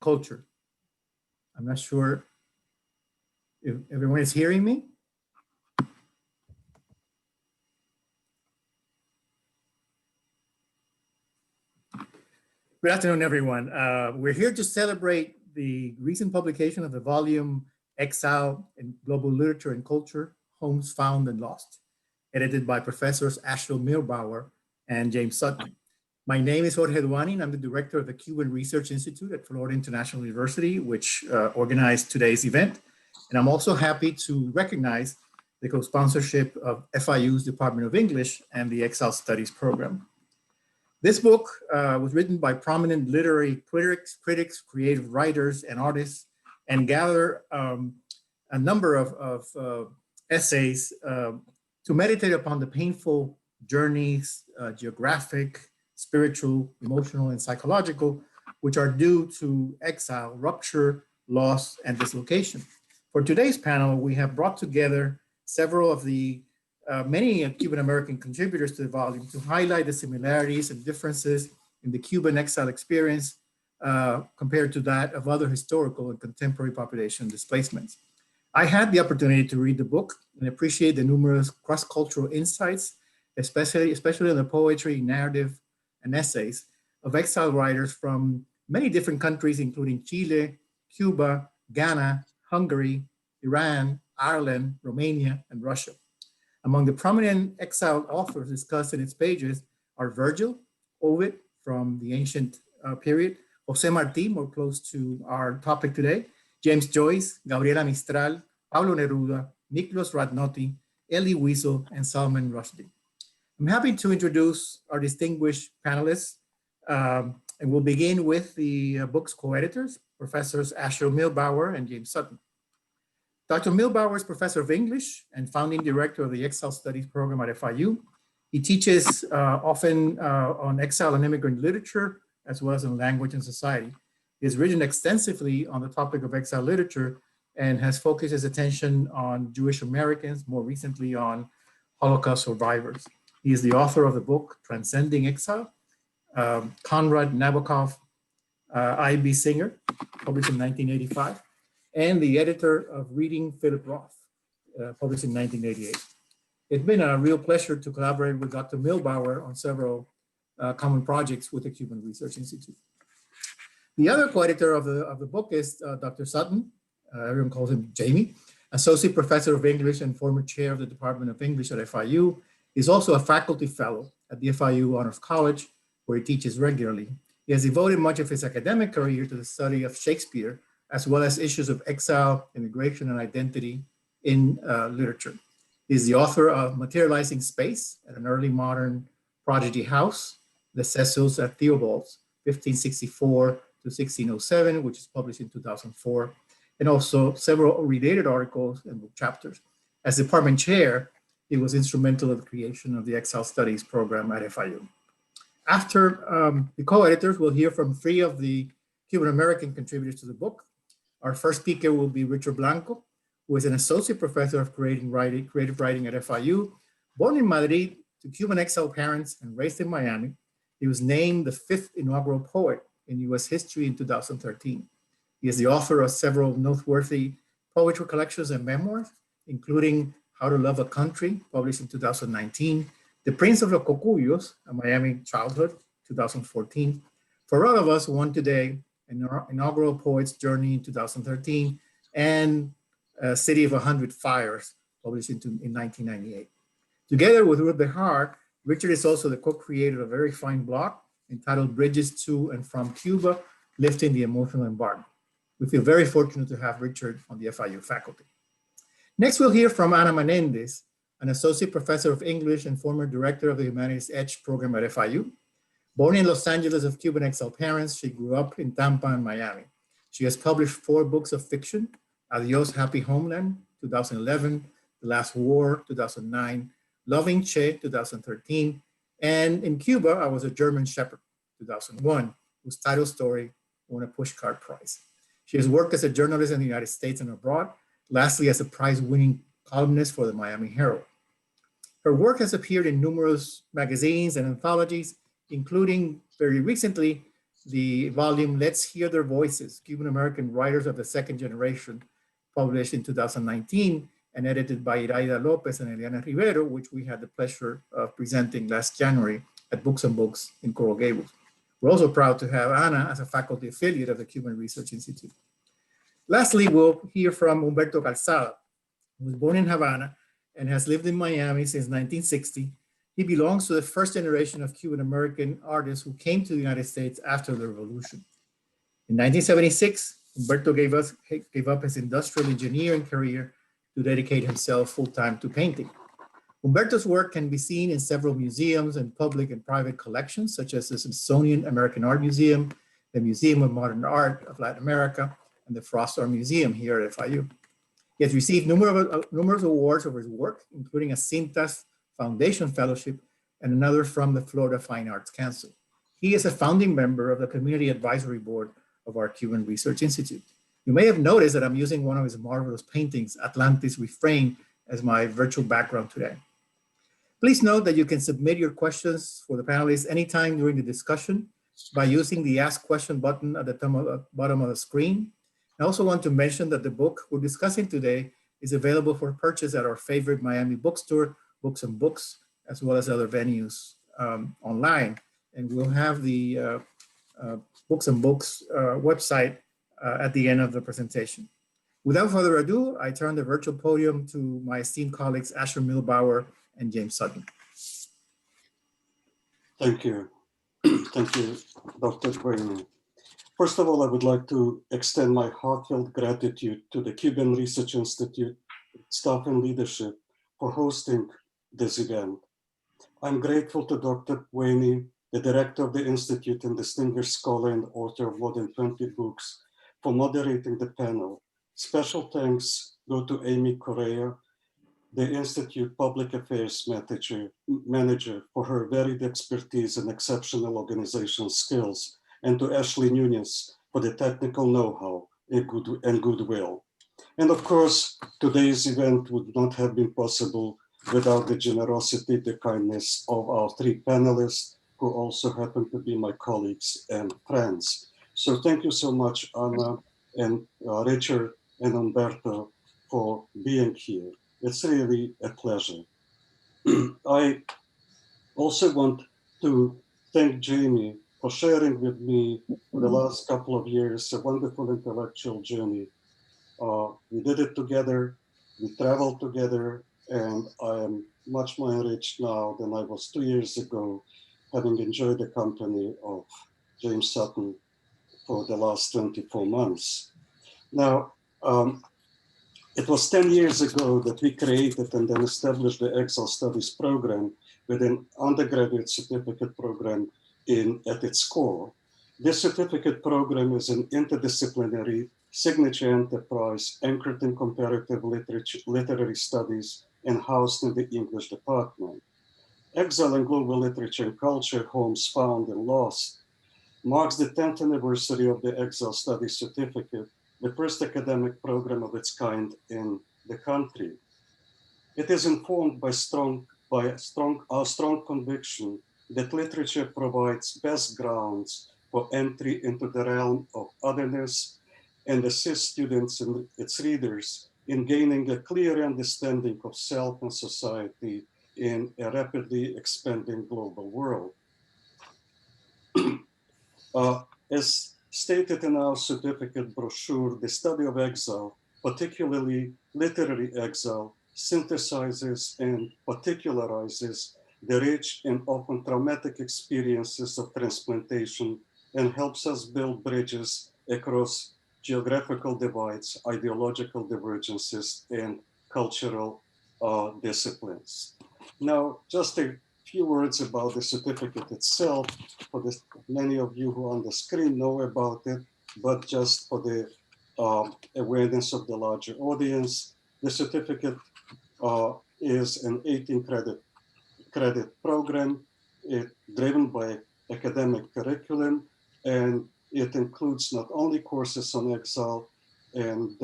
culture. I'm not sure if everyone is hearing me. Good afternoon, everyone. We're here to celebrate the recent publication of the volume Exile in Global Literature and Culture, Homes Found and Lost, edited by Professors Ashley Milbauer and James Sutton. My name is Jorge Duani, and I'm the director of the Cuban Research Institute at Florida International University, which organized today's event. And I'm also happy to recognize the co-sponsorship of FIU's Department of English and the Exile Studies program. This book was written by prominent literary critics, creative writers, and artists, and gather a number of essays to meditate upon the painful journeys, geographic, spiritual, emotional, and psychological, which are due to exile, rupture, loss, and dislocation. For today's panel, we have brought together several of the many Cuban-American contributors to the volume to highlight the similarities and differences in the Cuban exile experience compared to that of other historical and contemporary population displacements. I had the opportunity to read the book and appreciate the numerous cross-cultural insights, especially in the poetry, narrative, and essays of exile writers from many different countries, including Chile, Cuba, Ghana, Hungary, Iran, Ireland, Romania, and Russia. Among the prominent exiled authors discussed in its pages are Virgil, Ovid from the ancient period, José Martí, more close to our topic today, James Joyce, Gabriela Mistral, Pablo Neruda, Nicholas Radnoti, Elie Wiesel, and Salman Rushdie. I'm happy to introduce our distinguished panelists, and we'll begin with the book's co-editors, Professors Ashley Milbauer and James Sutton. Dr. Milbauer is professor of English and founding director of the Exile Studies program at FIU. He teaches often on exile and immigrant literature, as well as on language and society. He has written extensively on the topic of exile literature and has focused his attention on Jewish Americans, more recently on Holocaust survivors. He is the author of the book, Transcending Exile, Konrad Nabokov, I.B. Singer, published in 1985. And the editor of Reading Philip Roth, published in 1988. It's been a real pleasure to collaborate with Dr. Milbauer on several common projects with the Cuban Research Institute. The other co-editor of the book is Dr. Sutton, everyone calls him Jamie, Associate Professor of English and former chair of the Department of English at FIU. He's also a faculty fellow at the FIU Honors College, where he teaches regularly. He has devoted much of his academic career to the study of Shakespeare, as well as issues of exile, immigration, and identity in literature. He's the author of Materializing Space at an Early Modern Prodigy House, the Cecils at Theobald's, 1564 to 1607, which is published in 2004, and also several related articles and book chapters. As department chair, he was instrumental in the creation of the Exile Studies program at FIU. After the co-editors, we'll hear from three of the Cuban-American contributors to the book. Our first speaker will be Richard Blanco, who is an associate professor of creative writing at FIU. Born in Madrid to Cuban exile parents and raised in Miami, he was named the 5th inaugural poet in US history in 2013. He is the author of several noteworthy poetry collections and memoirs, including How to Love a Country, published in 2019, The Prince of the Cocuyos, a Miami Childhood, 2014. For All of Us, One Today, an inaugural poet's journey in 2013, and City of 100 Fires, published in 1998. Together with Ruth Behar, Richard is also the co-creator of a very fine blog entitled Bridges to and from Cuba, Lifting the Emotional Embargo. We feel very fortunate to have Richard on the FIU faculty. Next, we'll hear from Ana Menendez, an associate professor of English and former director of the Humanities Edge program at FIU. Born in Los Angeles of Cuban exile parents, she grew up in Tampa and Miami. She has published 4 books of fiction: Adios, Happy Homeland, 2011, The Last War, 2009, Loving Che, 2013, and in Cuba, I Was a German Shepherd, 2001, whose title story won a Pushcart Prize. She has worked as a journalist in the United States and abroad, lastly as a prize-winning columnist for the Miami Herald. Her work has appeared in numerous magazines and anthologies, including very recently, the volume Let's Hear Their Voices, Cuban-American Writers of the Second Generation, published in 2019 and edited by Iraida Lopez and Eliana Rivero, which we had the pleasure of presenting last January at Books and Books in Coral Gables. We're also proud to have Ana as a faculty affiliate of the Cuban Research Institute. Lastly, we'll hear from Humberto Calzada, who was born in Havana and has lived in Miami since 1960. He belongs to the first generation of Cuban-American artists who came to the United States after the revolution. In 1976, Humberto gave up his industrial engineering career to dedicate himself full-time to painting. Humberto's work can be seen in several museums and public and private collections, such as the Smithsonian American Art Museum, the Museum of Modern Art of Latin America, and the Frost Art Museum here at FIU. He has received numerous awards for his work, including a Cintas Foundation Fellowship and another from the Florida Fine Arts Council. He is a founding member of the Community Advisory Board of our Cuban Research Institute. You may have noticed that I'm using one of his marvelous paintings, Atlantis Refrain, as my virtual background today. Please note that you can submit your questions for the panelists anytime during the discussion by using the Ask Question button at the bottom of the screen. I also want to mention that the book we're discussing today is available for purchase at our favorite Miami bookstore, Books and Books, as well as other venues online. And we'll have the Books and Books website at the end of the presentation. Without further ado, I turn the virtual podium to my esteemed colleagues, Asher Milbauer and James Sutton. Thank you. Thank you, Dr. Duane. First of all, I would like to extend my heartfelt gratitude to the Cuban Research Institute staff and leadership for hosting this event. I'm grateful to Dr. Duane, the director of the Institute and distinguished scholar and author of more than 20 books, for moderating the panel. Special thanks go to Amy Correa, the Institute Public Affairs manager, for her varied expertise and exceptional organizational skills, and to Ashley Nunez for the technical know-how and goodwill. And of course, today's event would not have been possible without the generosity, the kindness of our three panelists, who also happen to be my colleagues and friends. So thank you so much, Ana and Richard and Humberto, for being here. It's really a pleasure. I also want to thank Jamie for sharing with me for the last couple of years a wonderful intellectual journey. We did it together, we traveled together, and I am much more enriched now than I was 2 years ago, having enjoyed the company of James Sutton for the last 24 months. Now, it was 10 years ago that we created and then established the Exile Studies program with an undergraduate certificate program at its core. This certificate program is an interdisciplinary signature enterprise anchored in comparative literary studies and housed in the English department. Exile in Global Literature and Culture, Homes Found and Lost, marks the 10th anniversary of the Exile Studies certificate, the first academic program of its kind in the country. It is informed by our strong conviction that literature provides best grounds for entry into the realm of otherness and assists students and its readers in gaining a clear understanding of self and society in a rapidly expanding global world. As stated in our certificate brochure, the study of exile, particularly literary exile, synthesizes and particularizes the rich and often traumatic experiences of transplantation and helps us build bridges across geographical divides, ideological divergences, and cultural disciplines. Now, just a few words about the certificate itself. For this, many of you who are on the screen know about it, but just for the awareness of the larger audience, the certificate is an 18 credit program driven by academic curriculum, and it includes not only courses on exile and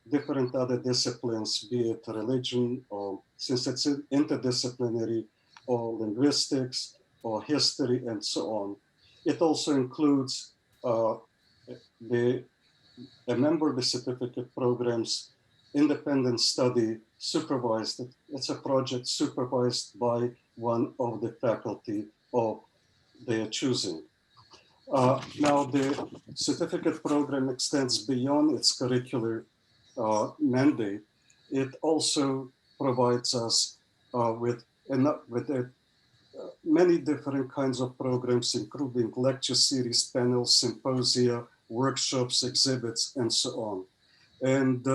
different other disciplines, be it religion, or since it's interdisciplinary, or linguistics, or history, and so on. It also includes the a member of the certificate program's independent study supervised. It's a project supervised by one of the faculty of their choosing. Now, the certificate program extends beyond its curricular mandate. It also provides us with many different kinds of programs, including lecture series, panels, symposia, workshops, exhibits, and so on. And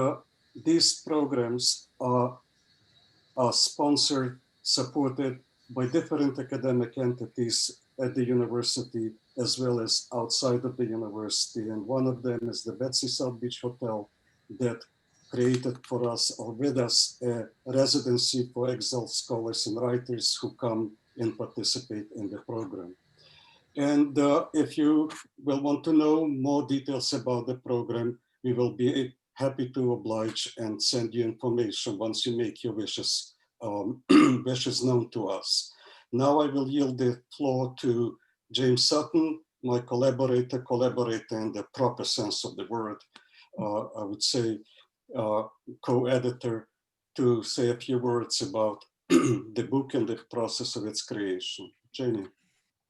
these programs are sponsored, supported by different academic entities at the university as well as outside of the university. And one of them is the Betsy South Beach Hotel that created for us or with us a residency for Exile scholars and writers who come and participate in the program. And if you will want to know more details about the program, we will be happy to oblige and send you information once you make your wishes, wishes known to us. Now I will yield the floor to James Sutton, my collaborator in the proper sense of the word, I would say co-editor, to say a few words about the book and the process of its creation. Jamie.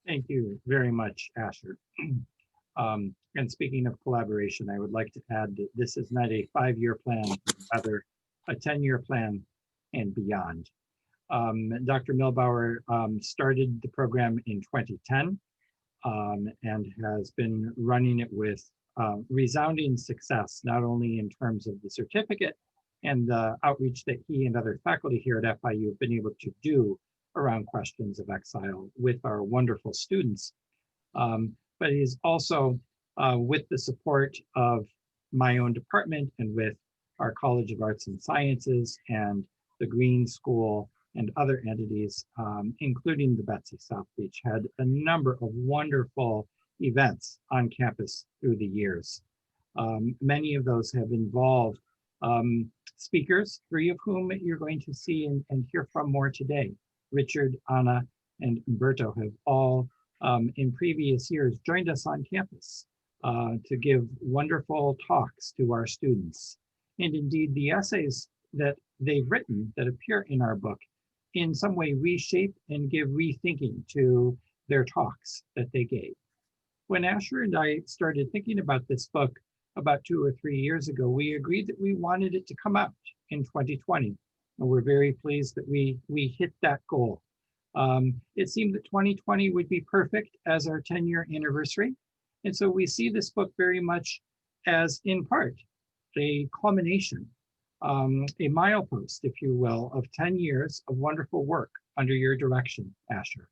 Thank you very much, Asher. And speaking of collaboration, I would like to add that this is not a 5-year plan, but rather a 10-year plan and beyond. Dr. Milbauer started the program in 2010 and has been running it with resounding success, not only in terms of the certificate and the outreach that he and other faculty here at FIU have been able to do around questions of exile with our wonderful students, but he's also with the support of my own department and with our College of Arts and Sciences and the Green School and other entities, including the Betsy South Beach, had a number of wonderful events on campus through the years. Many of those have involved speakers, 3 of whom you're going to see and hear from more today. Richard, Anna, and Umberto have all in previous years joined us on campus to give wonderful talks to our students. And indeed, the essays that they've written that appear in our book in some way reshape and give rethinking to their talks that they gave. When Asher and I started thinking about this book about 2 or 3 years ago, we agreed that we wanted it to come out in 2020. And we're very pleased that we hit that goal. It seemed that 2020 would be perfect as our 10-year anniversary. And so we see this book very much as, in part, a culmination, a milepost, if you will, of 10 years of wonderful work under your direction, Asher.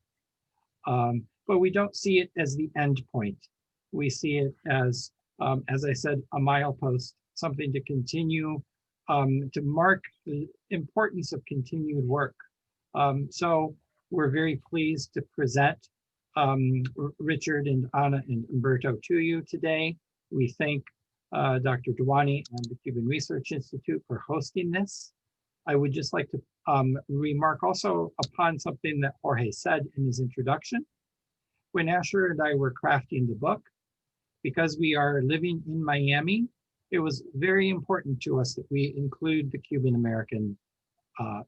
But we don't see it as the end point. We see it as I said, a milepost, something to continue, to mark the importance of continued work. So we're very pleased to present Richard and Anna and Umberto to you today. We thank Dr. Dewani and the Cuban Research Institute for hosting this. I would just like to remark also upon something that Jorge said in his introduction. When Asher and I were crafting the book, because we are living in Miami, it was very important to us that we include the Cuban American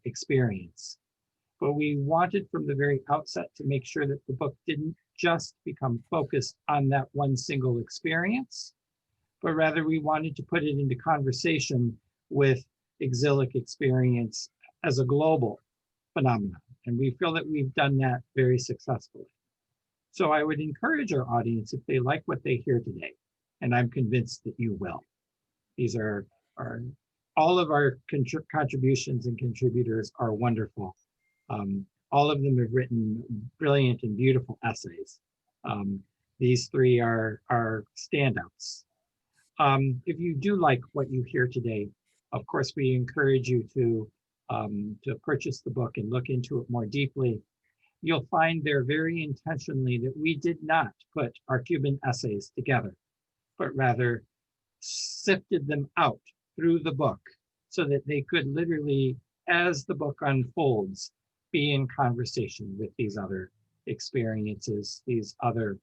experience. But we wanted from the very outset to make sure that the book didn't just become focused on that one single experience, but rather we wanted to put it into conversation with exilic experience as a global phenomenon. And we feel that we've done that very successfully. So I would encourage our audience, if they like what they hear today, and I'm convinced that you will. These are all of our contributions and contributors are wonderful. All of them have written brilliant and beautiful essays. These 3 are standouts. If you do like what you hear today, of course, we encourage you to purchase the book and look into it more deeply. You'll find there very intentionally that we did not put our Cuban essays together, but rather sifted them out through the book so that they could literally, as the book unfolds, be in conversation with these other experiences, these other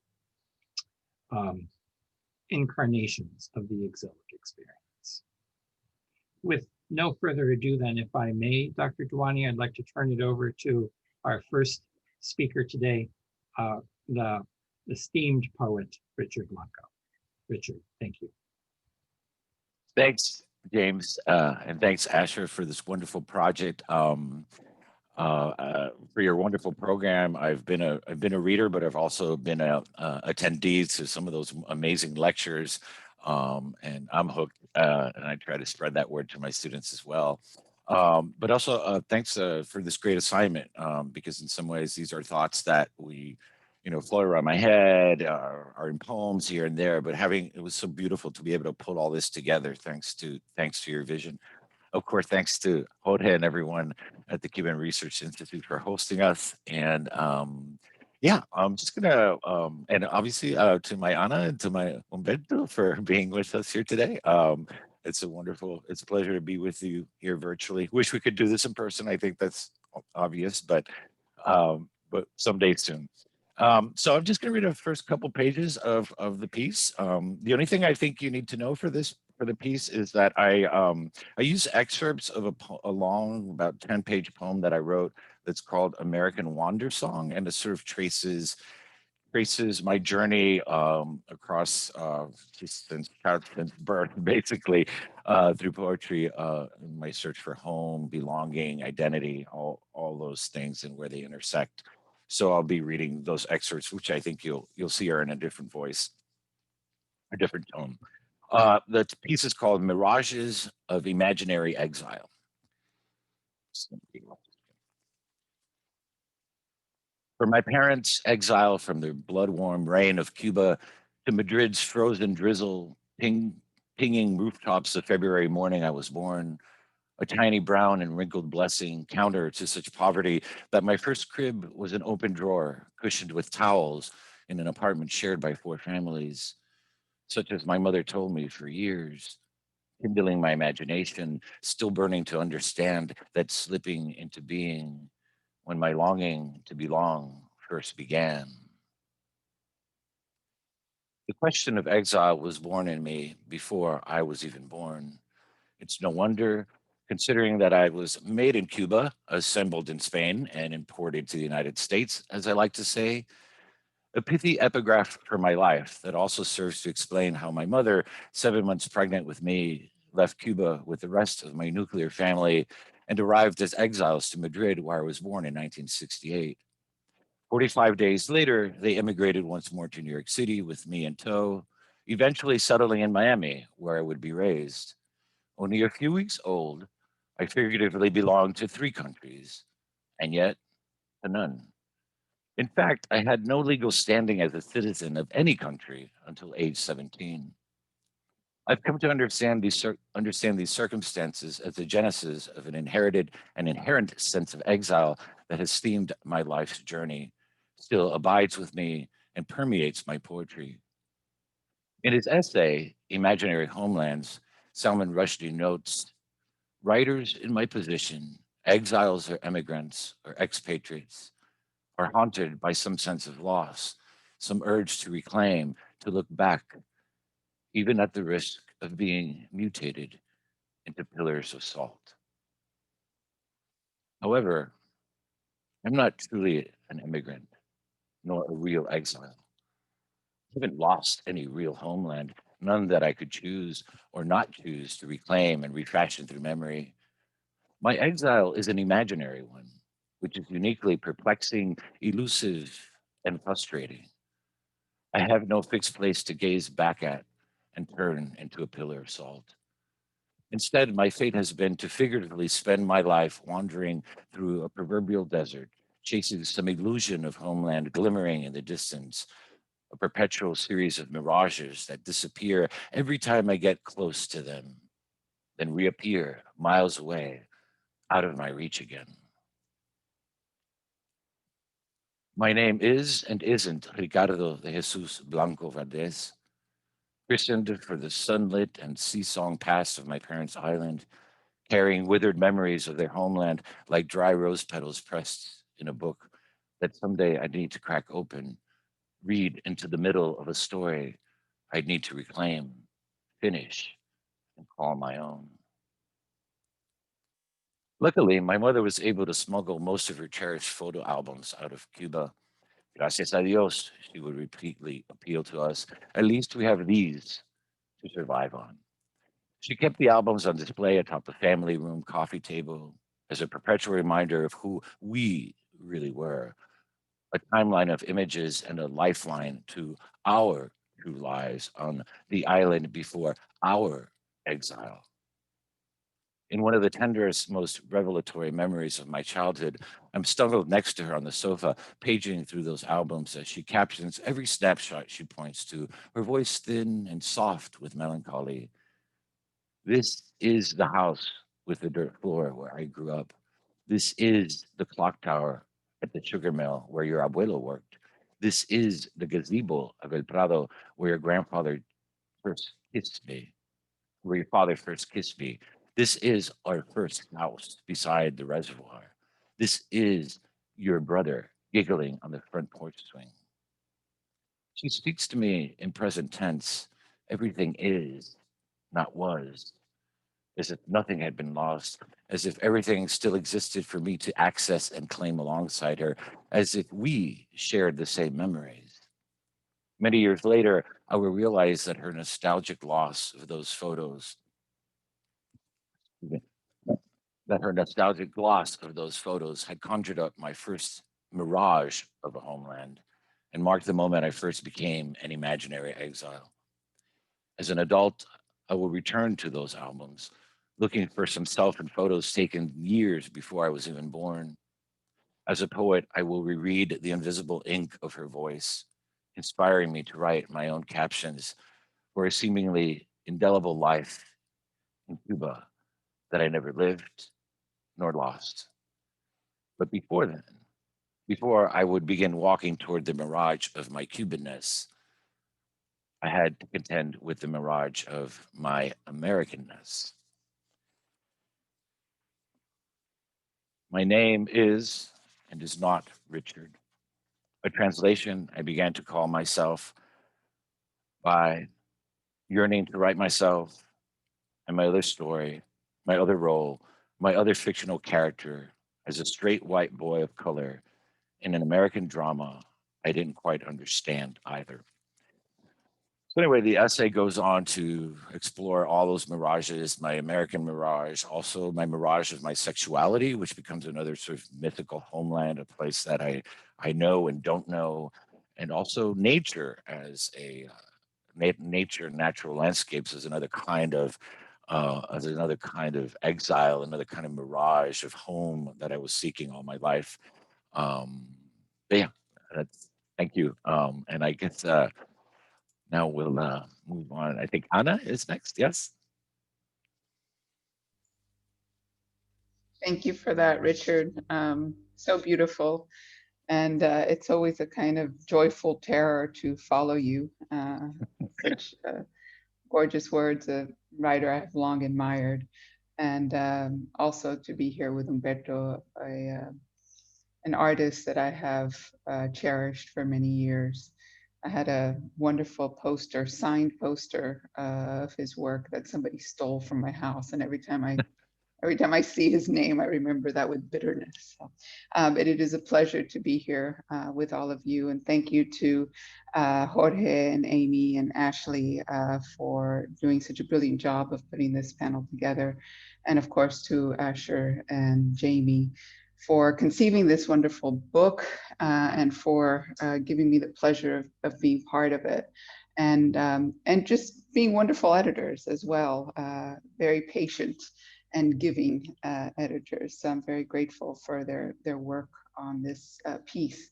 incarnations of the exilic experience. With no further ado, then, if I may, Dr. Dwani, I'd like to turn it over to our first speaker today, the esteemed poet, Richard Blanco. Richard, thank you. Thanks, James, and thanks, Asher, for this wonderful project. For your wonderful program. I've been a reader, but I've also been a attendee to some of those amazing lectures, and I'm hooked. And I try to spread that word to my students as well. But also, thanks for this great assignment, because in some ways these are thoughts that we, float around my head, are in poems here and there. But it was so beautiful to be able to put all this together. Thanks to your vision. Of course, thanks to Jorge and everyone at the Cuban Research Institute for hosting us. And yeah, I'm just gonna, and obviously to my Ana and to my Humberto for being with us here today. It's a pleasure to be with you here virtually. Wish we could do this in person. I think that's obvious, but someday soon. So I'm just going to read the first couple pages of the piece. The only thing I think you need to know for the piece is that I use excerpts of a long, about 10-page poem that I wrote that's called American Wander Song, and it sort of traces my journey across just since birth, basically, through poetry, in my search for home, belonging, identity, all those things and where they intersect. So I'll be reading those excerpts, which I think you'll see are in a different voice, a different tone. The piece is called Mirages of Imaginary Exile. For my parents' exile from the blood-warm rain of Cuba to Madrid's frozen drizzle, pinging rooftops the February morning I was born, a tiny brown and wrinkled blessing counter to such poverty that my first crib was an open drawer cushioned with towels in an apartment shared by 4 families, such as my mother told me for years, kindling my imagination, still burning to understand that slipping into being when my longing to belong first began. The question of exile was born in me before I was even born. It's no wonder, considering that I was made in Cuba, assembled in Spain, and imported to the United States, as I like to say, a pithy epigraph for my life that also serves to explain how my mother, 7 months pregnant with me, left Cuba with the rest of my nuclear family and arrived as exiles to Madrid, where I was born in 1968. 45 days later, they immigrated once more to New York City with me in tow, eventually settling in Miami, where I would be raised. Only a few weeks old, I figuratively belonged to 3 countries, and yet to none. In fact, I had no legal standing as a citizen of any country until age 17. I've come to understand these circumstances as the genesis of an inherited and inherent sense of exile that has themed my life's journey, still abides with me, and permeates my poetry. In his essay, Imaginary Homelands, Salman Rushdie notes, writers in my position, exiles or emigrants or expatriates, are haunted by some sense of loss, some urge to reclaim, to look back, even at the risk of being mutated into pillars of salt. However, I'm not truly an immigrant, nor a real exile. I haven't lost any real homeland, none that I could choose or not choose to reclaim and refashion through memory. My exile is an imaginary one, which is uniquely perplexing, elusive, and frustrating. I have no fixed place to gaze back at and turn into a pillar of salt. Instead, my fate has been to figuratively spend my life wandering through a proverbial desert, chasing some illusion of homeland glimmering in the distance, a perpetual series of mirages that disappear every time I get close to them, then reappear miles away, out of my reach again. My name is and isn't Ricardo de Jesus Blanco Valdez, christened for the sunlit and sea-song past of my parents' island, carrying withered memories of their homeland like dry rose petals pressed in a book that someday I need to crack open, read into the middle of a story I'd need to reclaim, finish, and call my own. Luckily, my mother was able to smuggle most of her cherished photo albums out of Cuba. Gracias a Dios, she would repeatedly appeal to us. At least we have these to survive on. She kept the albums on display atop the family room coffee table as a perpetual reminder of who we really were, a timeline of images and a lifeline to our true lives on the island before our exile. In one of the tenderest, most revelatory memories of my childhood, I'm snuggled next to her on the sofa, paging through those albums as she captions every snapshot she points to, her voice thin and soft with melancholy. This is the house with the dirt floor where I grew up. This is the clock tower at the sugar mill where your abuelo worked. This is the gazebo of El Prado where your grandfather first kissed me, where your father first kissed me. This is our first house beside the reservoir. This is your brother giggling on the front porch swing. She speaks to me in present tense. Everything is, not was, as if nothing had been lost, as if everything still existed for me to access and claim alongside her, as if we shared the same memories. Many years later, I will realize that her nostalgic loss of those photos, that her nostalgic gloss of those photos had conjured up my first mirage of a homeland and marked the moment I first became an imaginary exile. As an adult, I will return to those albums, looking for some self and photos taken years before I was even born. As a poet, I will reread the invisible ink of her voice, inspiring me to write my own captions for a seemingly indelible life in Cuba that I never lived nor lost. But before then, before I would begin walking toward the mirage of my Cubanness, I had to contend with the mirage of my Americanness. My name is and is not Richard. A translation I began to call myself by yearning to write myself and my other story, my other role, my other fictional character as a straight white boy of color in an American drama I didn't quite understand either. So anyway, the essay goes on to explore all those mirages, my American mirage, also my mirage of my sexuality, which becomes another sort of mythical homeland, a place that I know and don't know, and also nature as a nature, natural landscapes as another kind of exile, another kind of mirage of home that I was seeking all my life. But yeah, that's, thank you. And I guess now we'll move on. I think Anna is next. Yes. Thank you for that, Richard. So beautiful. And it's always a kind of joyful terror to follow you. Such gorgeous words, a writer I've long admired. And also to be here with Humberto, an artist that I have cherished for many years. I had a wonderful poster, signed poster of his work that somebody stole from my house. And every time I see his name, I remember that with bitterness. So, but it is a pleasure to be here with all of you. And thank you to Jorge and Amy and Ashley for doing such a brilliant job of putting this panel together. And of course, to Asher and Jamie for conceiving this wonderful book and for giving me the pleasure of being part of it. And just being wonderful editors as well, very patient and giving editors. So I'm very grateful for their work on this piece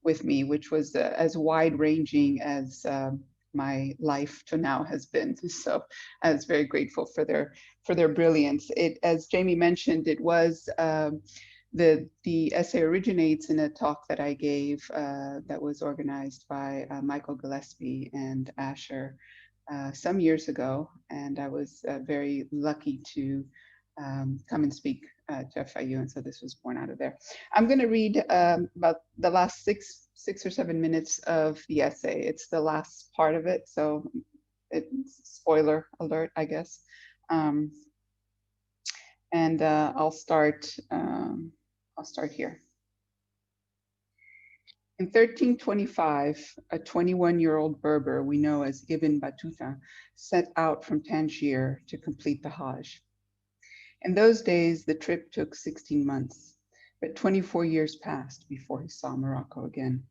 with me, which was as wide-ranging as my life to now has been. So I was very grateful for their brilliance. It, as Jamie mentioned, it was the essay originates in a talk that I gave that was organized by Michael Gillespie and Asher some years ago, and I was very lucky to come and speak to FIU, and so this was born out of there. I'm going to read about the last six or 7 minutes of the essay. It's the last part of it, so Spoiler alert, I guess. Um, and I'll start here. In 1325, a 21-year-old Berber we know as Ibn Battuta set out from Tangier to complete the Hajj. In those days, the trip took 16 months, but 24 years passed before he saw Morocco again.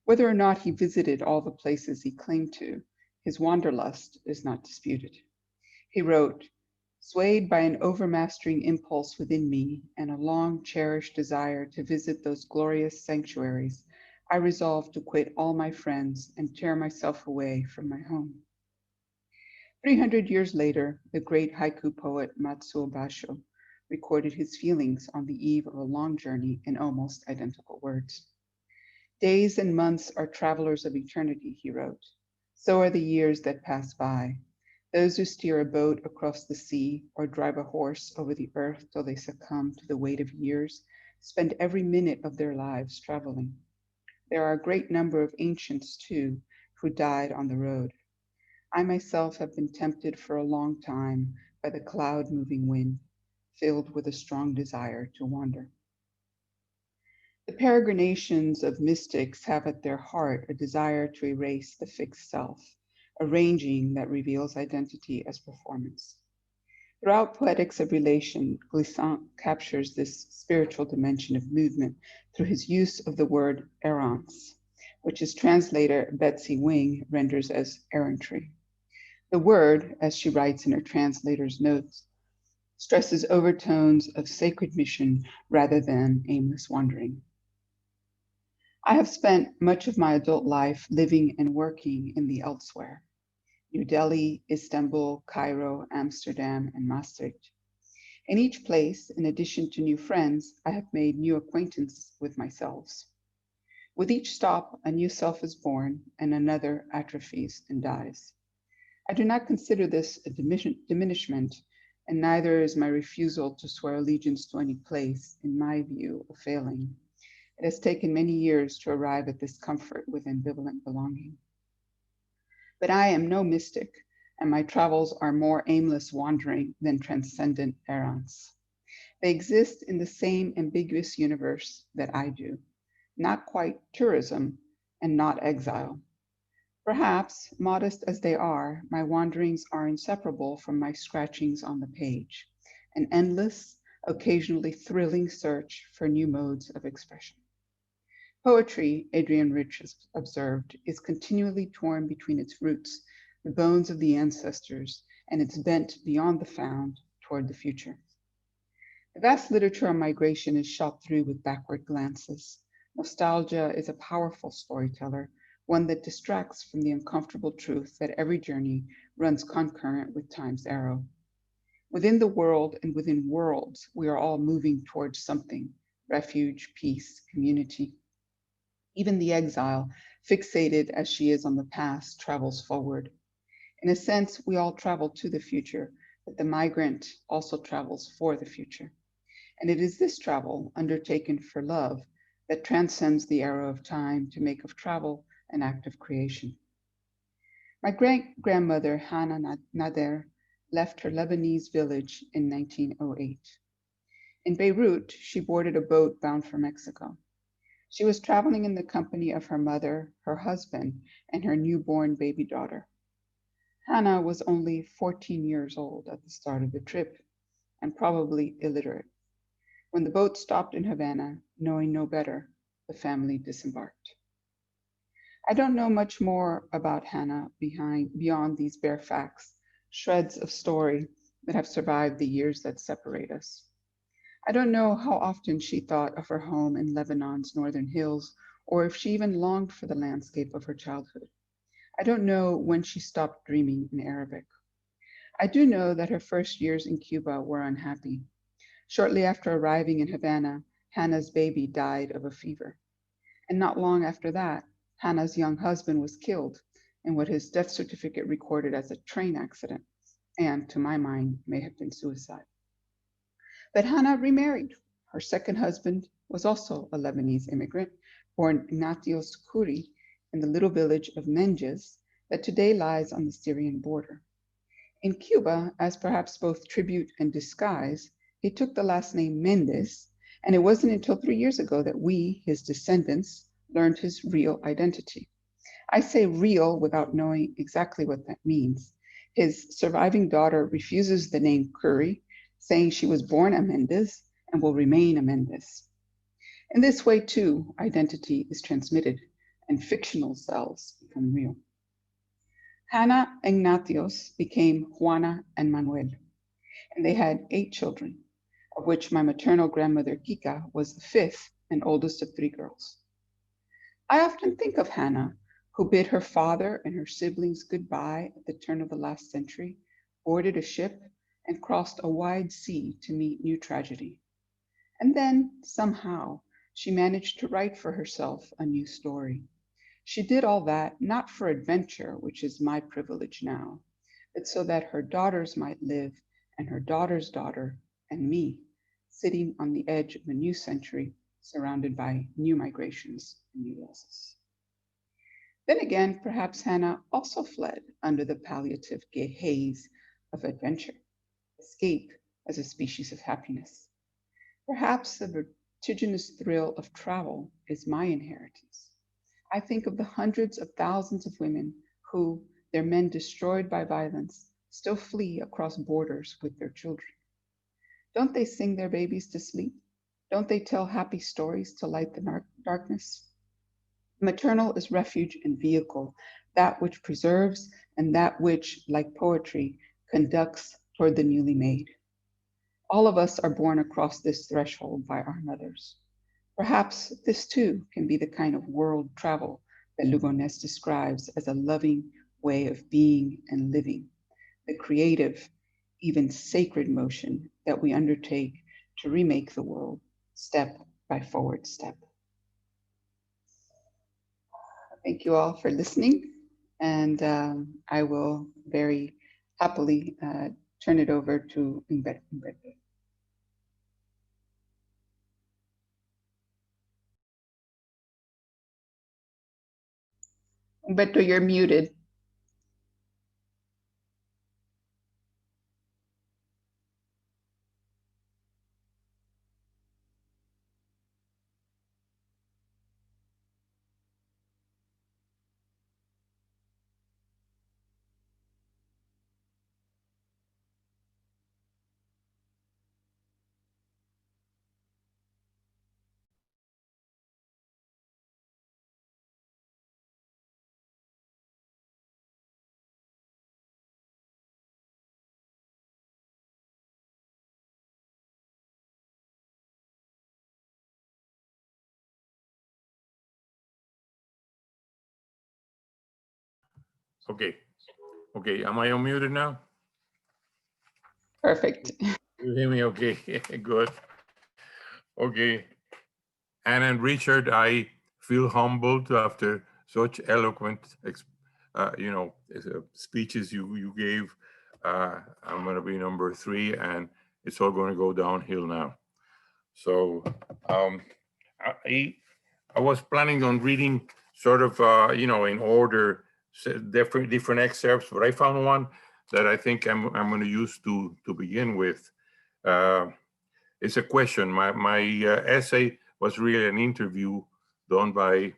Whether or not he visited all the places he claimed to, his wanderlust is not disputed. He wrote, "Swayed by an overmastering impulse within me and a long cherished desire to visit those glorious sanctuaries, I resolved to quit all my friends and tear myself away from my home." 300 years later, the great haiku poet Matsuo Basho recorded his feelings on the eve of a long journey in almost identical words. "Days and months are travelers of eternity," he wrote. "So are the years that pass by. Those who steer a boat across the sea or drive a horse over the earth till they succumb to the weight of years spend every minute of their lives traveling. There are a great number of ancients, too, who died on the road. I myself have been tempted for a long time by the cloud-moving wind, filled with a strong desire to wander." The peregrinations of mystics have at their heart a desire to erase the fixed self, a ranging that reveals identity as performance. Throughout Poetics of Relation, Glissant captures this spiritual dimension of movement through his use of the word errance, which his translator Betsy Wing renders as errantry. The word, as she writes in her translator's notes, stresses overtones of sacred mission rather than aimless wandering. I have spent much of my adult life living and working in the elsewhere: New Delhi, Istanbul, Cairo, Amsterdam, and Maastricht. In each place, in addition to new friends, I have made new acquaintances with myself. With each stop, a new self is born and another atrophies and dies. I do not consider this a diminishment, and neither is my refusal to swear allegiance to any place, in my view, a failing. It has taken many years to arrive at this comfort with ambivalent belonging. But I am no mystic, and my travels are more aimless wandering than transcendent errance. They exist in the same ambiguous universe that I do, not quite tourism and not exile. Perhaps, modest as they are, my wanderings are inseparable from my scratchings on the page, an endless, occasionally thrilling search for new modes of expression. Poetry, Adrian Rich has observed, is continually torn between its roots, the bones of the ancestors, and its bent beyond the found toward the future. The vast literature on migration is shot through with backward glances. Nostalgia is a powerful storyteller, one that distracts from the uncomfortable truth that every journey runs concurrent with time's arrow. Within the world and within worlds, we are all moving towards something: refuge, peace, community. Even the exile, fixated as she is on the past, travels forward. In a sense, we all travel to the future, but the migrant also travels for the future. And it is this travel, undertaken for love, that transcends the arrow of time to make of travel an act of creation. My great-grandmother, Hannah Nader, left her Lebanese village in 1908. In Beirut, she boarded a boat bound for Mexico. She was traveling in the company of her mother, her husband, and her newborn baby daughter. Hannah was only 14 years old at the start of the trip, and probably illiterate. When the boat stopped in Havana, knowing no better, the family disembarked. I don't know much more about Hannah beyond these bare facts, shreds of story that have survived the years that separate us. I don't know how often she thought of her home in Lebanon's northern hills, or if she even longed for the landscape of her childhood. I don't know when she stopped dreaming in Arabic. I do know that her first years in Cuba were unhappy. Shortly after arriving in Havana, Hannah's baby died of a fever. And not long after that, Hannah's young husband was killed in what his death certificate recorded as a train accident, and to my mind, may have been suicide. But Hannah remarried. Her second husband was also a Lebanese immigrant, born Ignatios Kuri in the little village of Menjes that today lies on the Syrian border. In Cuba, as perhaps both tribute and disguise, he took the last name Mendez, and it wasn't until 3 years ago that we, his descendants, learned his real identity. I say real without knowing exactly what that means. His surviving daughter refuses the name Curry, saying she was born a Mendez and will remain a Mendez. In this way, too, identity is transmitted and fictional selves become real. Hannah Ignatios became Juana and Manuel, and they had 8 children, of which my maternal grandmother Kika was the 5th and oldest of 3 girls. I often think of Hannah, who bid her father and her siblings goodbye at the turn of the last century, boarded a ship, and crossed a wide sea to meet new tragedy. And then, somehow, she managed to write for herself a new story. She did all that not for adventure, which is my privilege now, but so that her daughters might live, and her daughter's daughter, and me, sitting on the edge of a new century, surrounded by new migrations and new losses. Then again, perhaps Hannah also fled under the palliative haze of adventure, escape as a species of happiness. Perhaps the vertiginous thrill of travel is my inheritance. I think of the hundreds of thousands of women who, their men destroyed by violence, still flee across borders with their children. Don't they sing their babies to sleep? Don't they tell happy stories to light the darkness? Maternal is refuge and vehicle, that which preserves and that which, like poetry, conducts toward the newly made. All of us are born across this threshold by our mothers. Perhaps this too can be the kind of world travel that Lugones describes as a loving way of being and living, the creative, even sacred motion that we undertake to remake the world step by forward step. Thank you all for listening, and I will very happily turn it over to Humberto. Humberto, you're muted. Okay. Okay. Am I unmuted now? Perfect. You hear me? Okay. Good. Okay. Anna and Richard, I feel humbled after such eloquent, speeches you gave. I'm going to be number 3, and it's all going to go downhill now. So I was planning on reading sort of, in order, different excerpts, but I found one that I think I'm going to use to begin with. It's a question. My essay was really an interview done by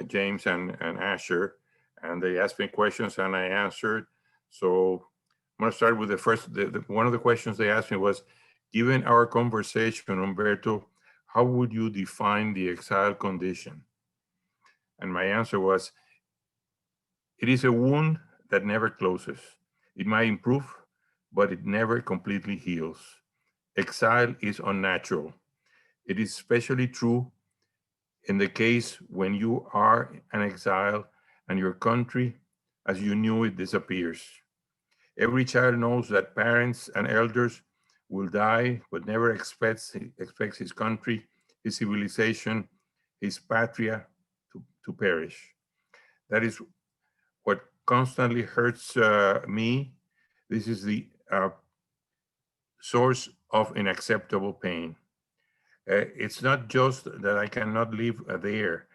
James and Asher, and they asked me questions and I answered. So I'm going to start with the first. One of the questions they asked me was, given our conversation, Humberto, how would you define the exile condition? And my answer was, it is a wound that never closes. It might improve, but it never completely heals. Exile is unnatural. It is especially true in the case when you are an exile and your country, as you knew it, disappears. Every child knows that parents and elders will die, but never expects his country, his civilization, his patria to perish. That is what constantly hurts me. This is the source of unacceptable pain. It's not just that I cannot live there,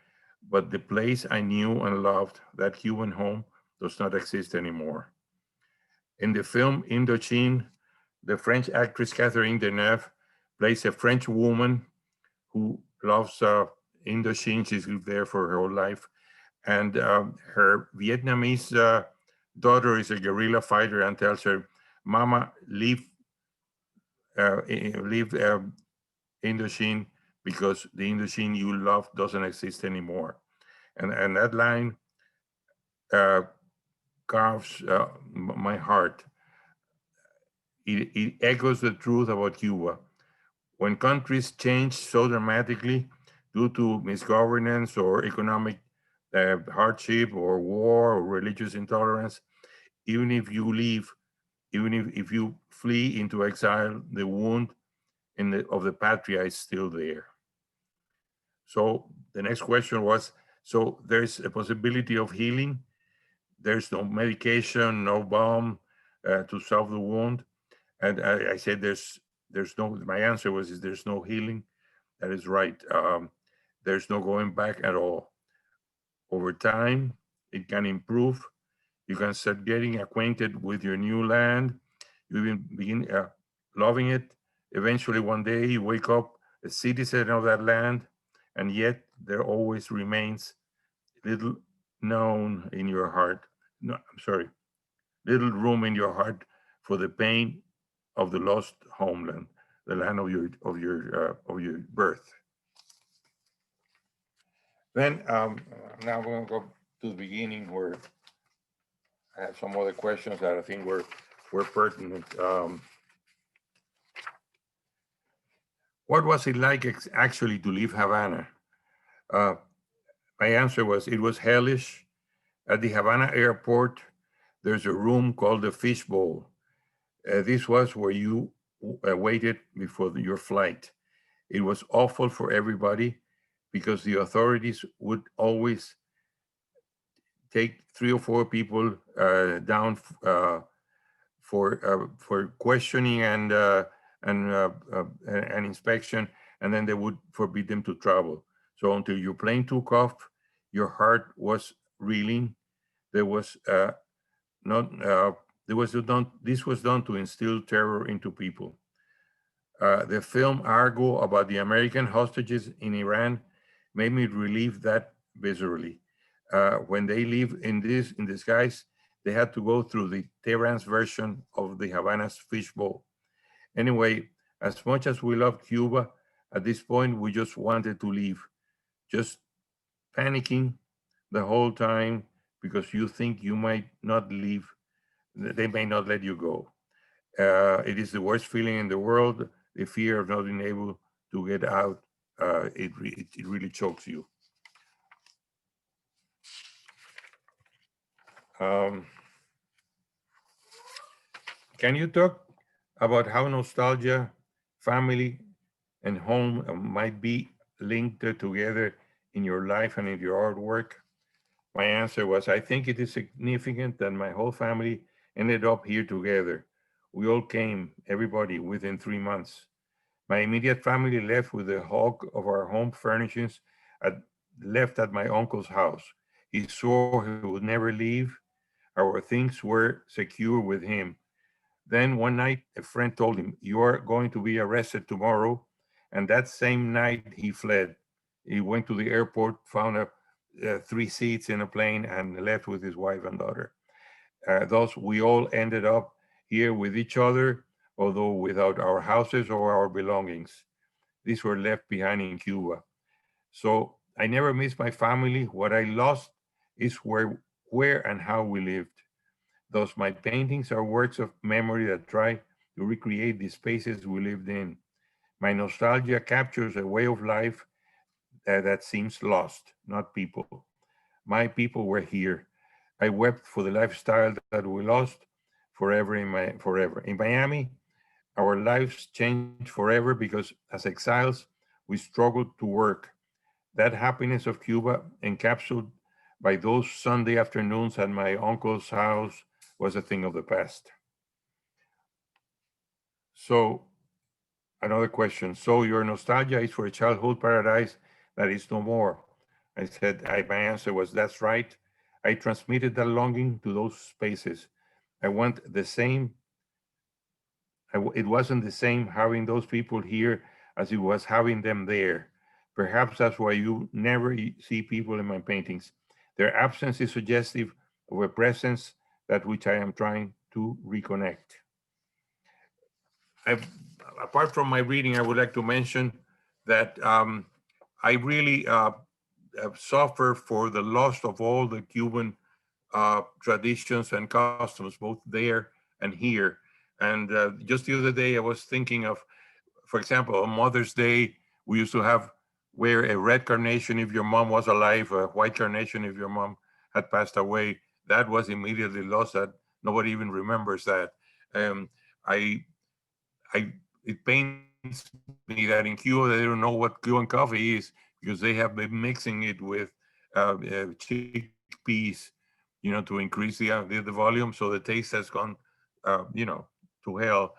but the place I knew and loved, that human home, does not exist anymore. In the film Indochine, the French actress Catherine Deneuve plays a French woman who loves Indochine. She's lived there for her whole life. And her Vietnamese daughter is a guerrilla fighter and tells her, Mama, leave Indochine because the Indochine you love doesn't exist anymore. And that line carves my heart. It echoes the truth about Cuba. When countries change so dramatically due to misgovernance or economic hardship or war or religious intolerance, even if you leave, even if you flee into exile, the wound of the patria is still there. So the next question was, so there's a possibility of healing. There's no medication, no balm to solve the wound. And I said, there's no, my answer was, there's no healing. That is right. There's no going back at all. Over time, it can improve. You can start getting acquainted with your new land. You begin loving it. Eventually, one day, you wake up a citizen of that land, and yet there always remains little known in your heart. No, I'm sorry, little room in your heart for the pain of the lost homeland, the land of your birth. Then now I'm going to go to the beginning where I have some other questions that I think were pertinent. What was it like actually to leave Havana? My answer was, it was hellish. At the Havana airport, there's a room called the fishbowl. This was where you waited before your flight. It was awful for everybody because the authorities would always take 3 or 4 people down for questioning and inspection, and then they would forbid them to travel. So until your plane took off, your heart was reeling. There was this was done to instill terror into people. The film Argo about the American hostages in Iran made me relieve that viscerally. When they live in disguise, they had to go through the Tehran's version of the Havana's fishbowl. Anyway, as much as we love Cuba, at this point, we just wanted to leave, just panicking the whole time because you think you might not leave, they may not let you go. It is the worst feeling in the world, the fear of not being able to get out. It really chokes you. Can you talk about how nostalgia, family, and home might be linked together in your life and in your artwork? My answer was, I think it is significant that my whole family ended up here together. We all came, everybody, within 3 months. My immediate family left with the bulk of our home furnishings left at my uncle's house. He swore he would never leave. Our things were secure with him. Then one night, a friend told him, "You are going to be arrested tomorrow." And that same night, he fled. He went to the airport, found 3 seats in a plane, and left with his wife and daughter. Thus, we all ended up here with each other, although without our houses or our belongings. These were left behind in Cuba. So I never missed my family. What I lost is where and how we lived. Thus, my paintings are works of memory that try to recreate the spaces we lived in. My nostalgia captures a way of life that seems lost, not people. My people were here. I wept for the lifestyle that we lost forever. In Miami, our lives changed forever because as exiles, we struggled to work. That happiness of Cuba, encapsulated by those Sunday afternoons at my uncle's house, was a thing of the past. So, another question. So, your nostalgia is for a childhood paradise that is no more. I said, my answer was, that's right. I transmitted that longing to those spaces. I want the same. It wasn't the same having those people here as it was having them there. Perhaps that's why you never see people in my paintings. Their absence is suggestive of a presence that which I am trying to reconnect. Apart from my reading, I would like to mention that I really suffer for the loss of all the Cuban traditions and customs, both there and here. And just the other day, I was thinking of, for example, on Mother's Day, we used to wear a red carnation if your mom was alive, a white carnation if your mom had passed away. That was immediately lost. That nobody even remembers that. I it pains me that in Cuba they don't know what Cuban coffee is because they have been mixing it with chickpeas, to increase the volume. So the taste has gone, to hell.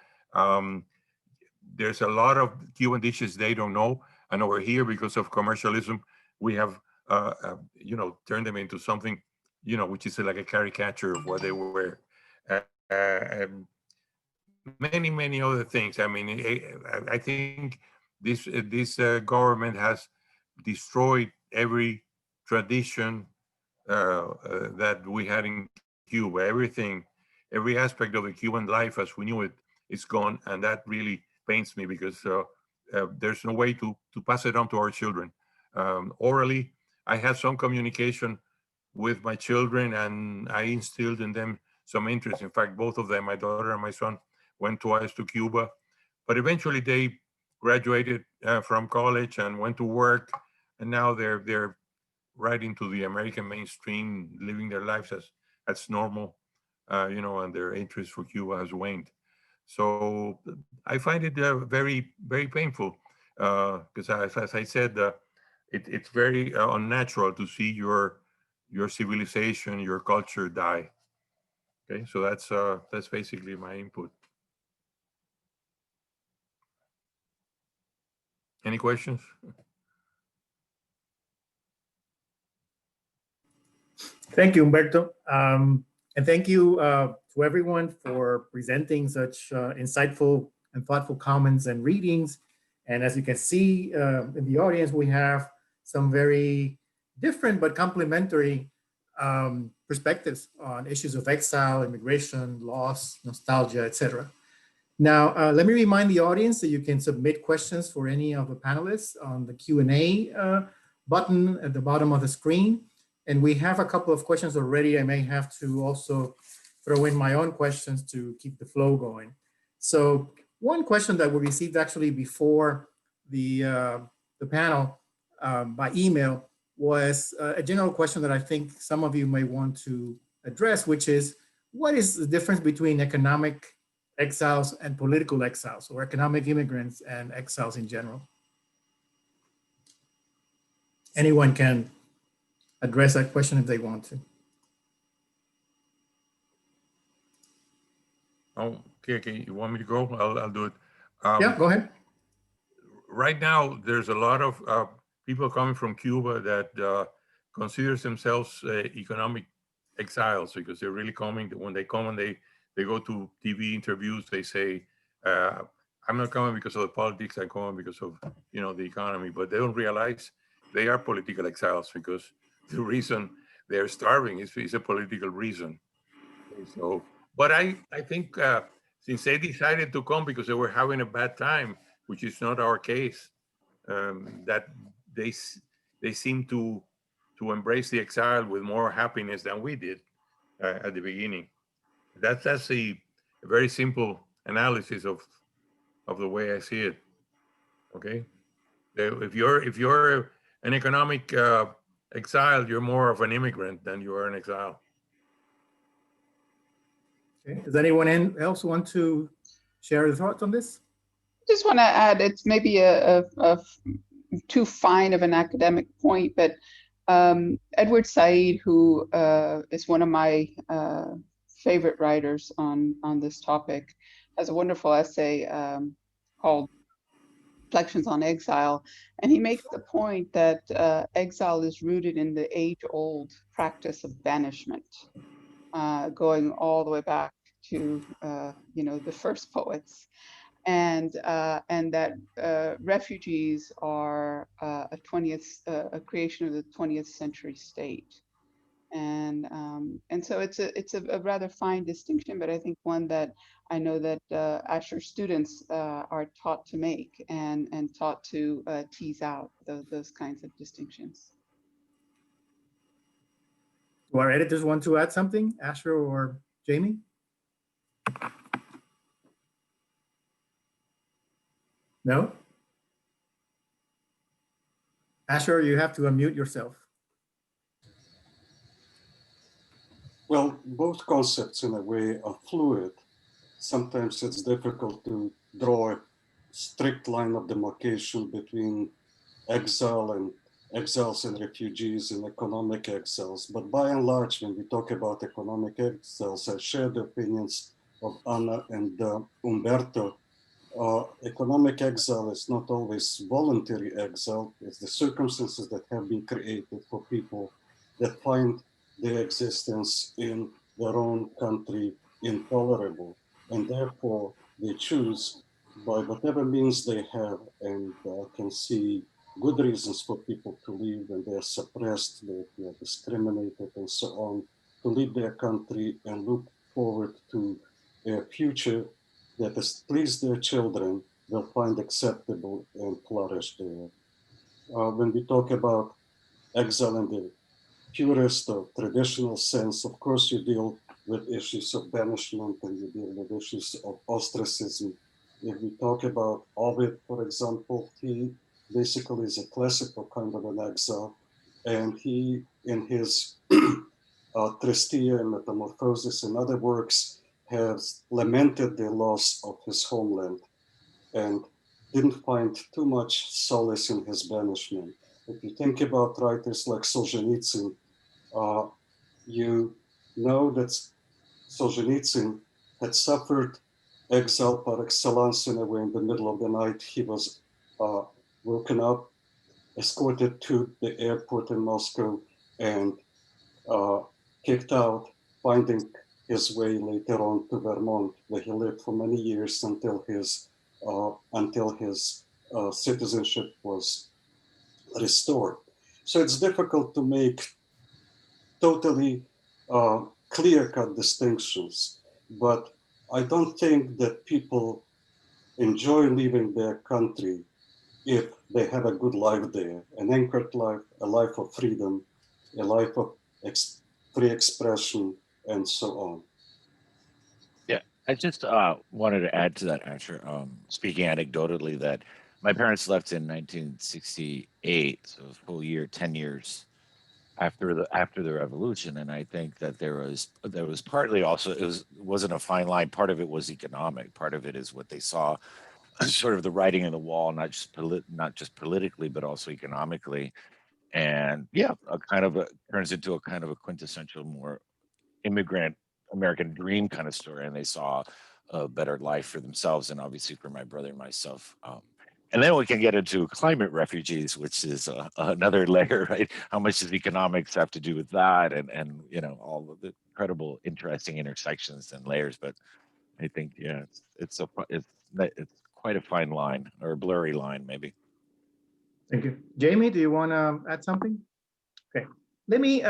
There's a lot of Cuban dishes they don't know, and over here because of commercialism, we have turned them into something, which is like a caricature of what they were. Many other things. I mean, I think this government has destroyed every tradition that we had in Cuba. Every aspect of the Cuban life as we knew it is gone, and that really pains me because there's no way to pass it on to our children. Orally, I had some communication with my children, and I instilled in them some interest. In fact, both of them, my daughter and my son, went twice to Cuba, but eventually they graduated from college and went to work, and now they're right into the American mainstream, living their lives as normal, and their interest for Cuba has waned. So I find it very, very painful because, as I said, it's very unnatural to see your civilization, your culture die. Okay, so that's basically my input. Any questions? Thank you, Humberto. And thank you to everyone for presenting such insightful and thoughtful comments and readings. And as you can see in the audience, we have some very different but complementary perspectives on issues of exile, immigration, loss, nostalgia, etc. Now, let me remind the audience that you can submit questions for any of the panelists on the Q&A button at the bottom of the screen. And we have a couple of questions already. I may have to also throw in my own questions to keep the flow going. So one question that we received actually before the panel by email was a general question that I think some of you may want to address, which is, what is the difference between economic exiles and political exiles, or economic immigrants and exiles in general? Anyone can address that question if they want to. Oh, okay. You want me to go? I'll do it. Yeah, go ahead. Right now, there's a lot of people coming from Cuba that considers themselves economic exiles because they're really coming. When they come and they go to TV interviews, they say, I'm not coming because of the politics, I'm coming because of the economy. But they don't realize they are political exiles because the reason they're starving is a political reason. So, but I think since they decided to come because they were having a bad time, which is not our case, that they seem to embrace the exile with more happiness than we did at the beginning. That's a very simple analysis of the way I see it. Okay, if you're an economic exile, you're more of an immigrant than you are an exile. Okay. Does anyone else want to share their thoughts on this? Just want to add, it's maybe a too fine of an academic point, but Edward Said, who is one of my favorite writers on this topic, has a wonderful essay called reflections on exile. And he makes the point that exile is rooted in the age-old practice of banishment, going all the way back to the first poets, and that refugees are a creation of the 20th century state. And so it's a rather fine distinction, but I think one that I know that Asher students are taught to make and taught to tease out those kinds of distinctions. Do our editors want to add something, Asher or Jamie? No? Asher, you have to unmute yourself. Well, both concepts in a way are fluid. Sometimes it's difficult to draw a strict line of demarcation between exile and exiles and refugees and economic exiles. But by and large, when we talk about economic exiles, I share the opinions of Anna and Umberto. Economic exile is not always voluntary exile. It's the circumstances that have been created for people that find their existence in their own country intolerable. And therefore, they choose by whatever means they have, and can see good reasons for people to leave when they're suppressed, they are discriminated and so on, to leave their country and look forward to a future that has pleased their children, will find acceptable and flourish there. When we talk about exile in the purest or traditional sense, of course you deal with issues of banishment and you deal with issues of ostracism. If we talk about Ovid, for example, he basically is a classical kind of an exile, and he, in his Tristia and Metamorphosis and other works, has lamented the loss of his homeland and didn't find too much solace in his banishment. If you think about writers like Solzhenitsyn, you know that Solzhenitsyn had suffered exile par excellence in a way. In the middle of the night, he was woken up, escorted to the airport in Moscow, and kicked out, finding his way later on to Vermont, where he lived for many years until his citizenship was restored. So it's difficult to make totally clear-cut distinctions, but I don't think that people enjoy leaving their country if they have a good life there, an anchored life, a life of freedom, a life of free expression, and so on. Yeah, I just wanted to add to that, Asher, speaking anecdotally, that my parents left in 1968, so a full year, 10 years after the revolution, and I think that there was partly also it wasn't a fine line. Part of it was economic. Part of it is what they saw, sort of the writing on the wall, not just politically, but also economically. And yeah, turns into a kind of a quintessential, more immigrant American dream kind of story, and they saw a better life for themselves and obviously for my brother and myself. And then we can get into climate refugees, which is another layer, right? How much does economics have to do with that, and all of the incredible, interesting intersections and layers. But I think it's quite a fine line, or a blurry line, maybe. Thank you. Jamie, do you want to add something? Okay, let me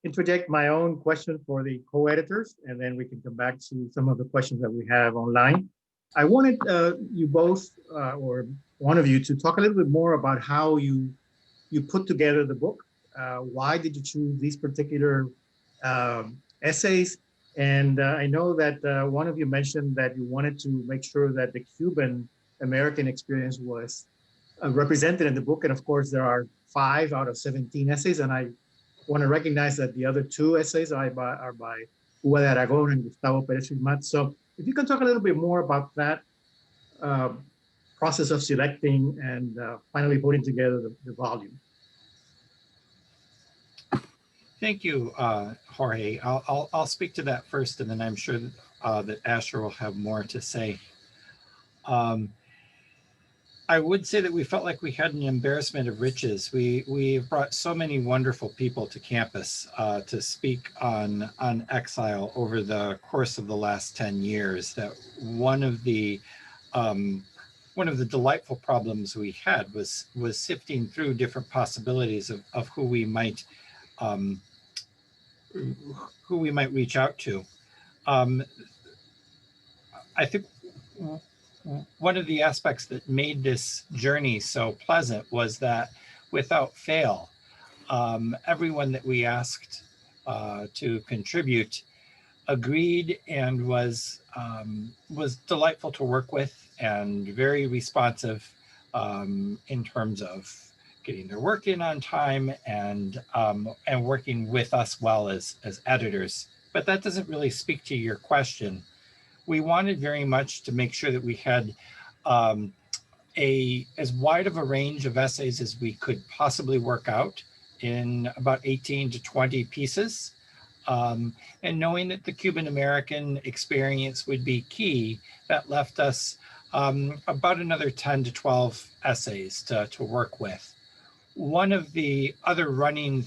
interject my own question for the co-editors, and then we can come back to some of the questions that we have online. I wanted you both, or one of you, to talk a little bit more about how you put together the book. Why did you choose these particular essays? And I know that one of you mentioned that you wanted to make sure that the Cuban American experience was represented in the book. And of course, there are 5 out of 17 essays, and I want to recognize that the other 2 essays are by Hugo de Aragon and Gustavo Pérez Filmat. So if you can talk a little bit more about that process of selecting and finally putting together the volume. Thank you, Jorge. I'll speak to that first, and then I'm sure that Asher will have more to say. I would say that we felt like we had an embarrassment of riches. We brought so many wonderful people to campus to speak on Exile over the course of the last 10 years that one of the delightful problems we had was sifting through different possibilities of who we might reach out to. I think one of the aspects that made this journey so pleasant was that without fail, everyone that we asked to contribute agreed and was delightful to work with and very responsive in terms of getting their work in on time and working with us well as editors. But that doesn't really speak to your question. We wanted very much to make sure that we had as wide of a range of essays as we could possibly work out in about 18 to 20 pieces. And knowing that the Cuban American experience would be key, that left us about another 10 to 12 essays to work with. One of the other running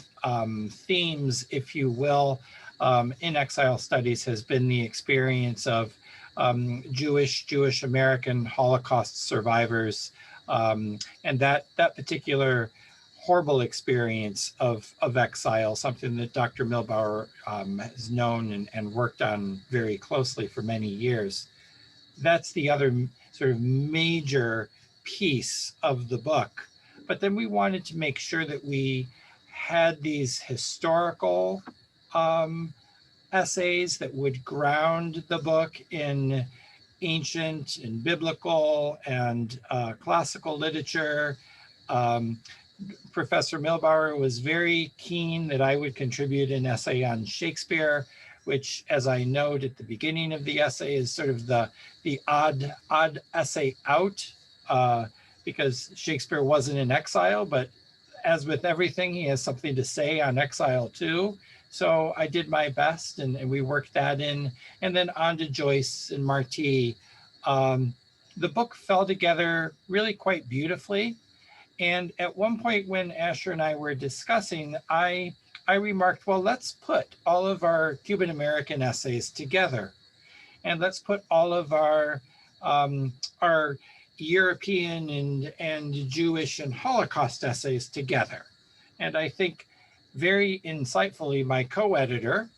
themes, if you will, in Exile Studies has been the experience of Jewish American Holocaust survivors, and that particular horrible experience of exile, something that Dr. Milbauer has known and worked on very closely for many years. That's the other sort of major piece of the book. But then we wanted to make sure that we had these historical essays that would ground the book in ancient and biblical and classical literature. Professor Milbauer was very keen that I would contribute an essay on Shakespeare, which, as I note at the beginning of the essay, is sort of the odd essay out, because Shakespeare wasn't in exile, but as with everything, he has something to say on exile too. So I did my best and we worked that in, and then on to Joyce and Marti. The book fell together really quite beautifully. And at one point when Asher and I were discussing, I remarked, well, let's put all of our Cuban American essays together. And let's put all of our European and Jewish and Holocaust essays together. And I think very insightfully, my co-editor,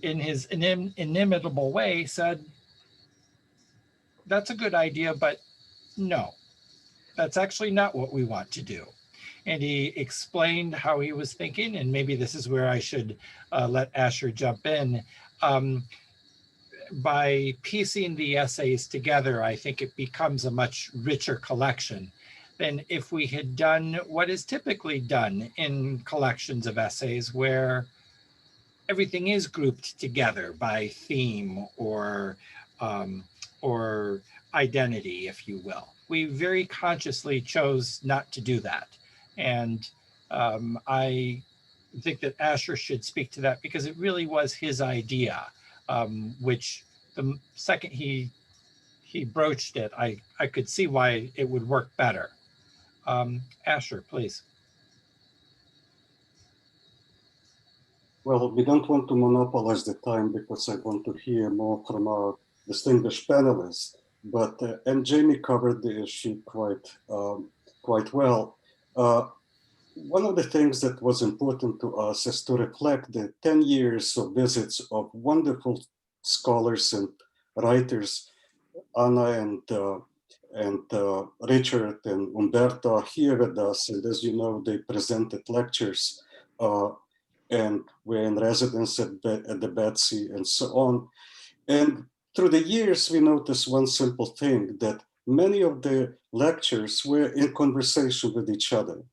in his inimitable way, said, that's a good idea, but no, that's actually not what we want to do. And he explained how he was thinking, and maybe this is where I should let Asher jump in. By piecing the essays together, I think it becomes a much richer collection than if we had done what is typically done in collections of essays, where everything is grouped together by theme or identity, if you will. We very consciously chose not to do that. And I think that Asher should speak to that because it really was his idea, which the second he broached it, I could see why it would work better. Asher, please. Well, we don't want to monopolize the time because I want to hear more from our distinguished panelists. But and Jamie covered the issue quite well. One of the things that was important to us is to reflect the 10 years of visits of wonderful scholars and writers. Anna and Richard and Umberto are here with us, and as you know, they presented lectures and were in residence at the Betsy and so on. And through the years, we noticed one simple thing, that many of the lectures were in conversation with each other.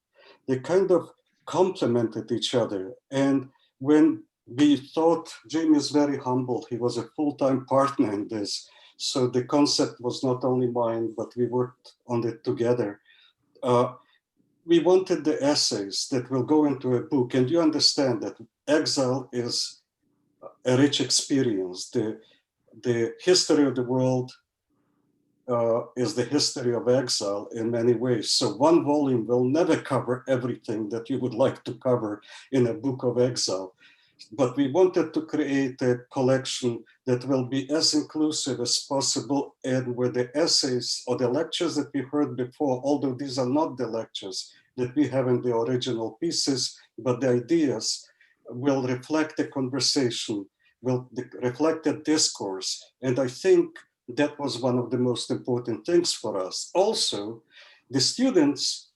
They kind of complemented each other. And when we thought, Jamie is very humble, he was a full-time partner in this. So the concept was not only mine, but we worked on it together. We wanted the essays that will go into a book. And you understand that Exile is a rich experience. The history of the world is the history of exile in many ways. So one volume will never cover everything that you would like to cover in a book of exile. But we wanted to create a collection that will be as inclusive as possible, and where the essays or the lectures that we heard before, although these are not the lectures that we have in the original pieces, but the ideas will reflect the conversation, will reflect the discourse. And I think that was one of the most important things for us. Also, the students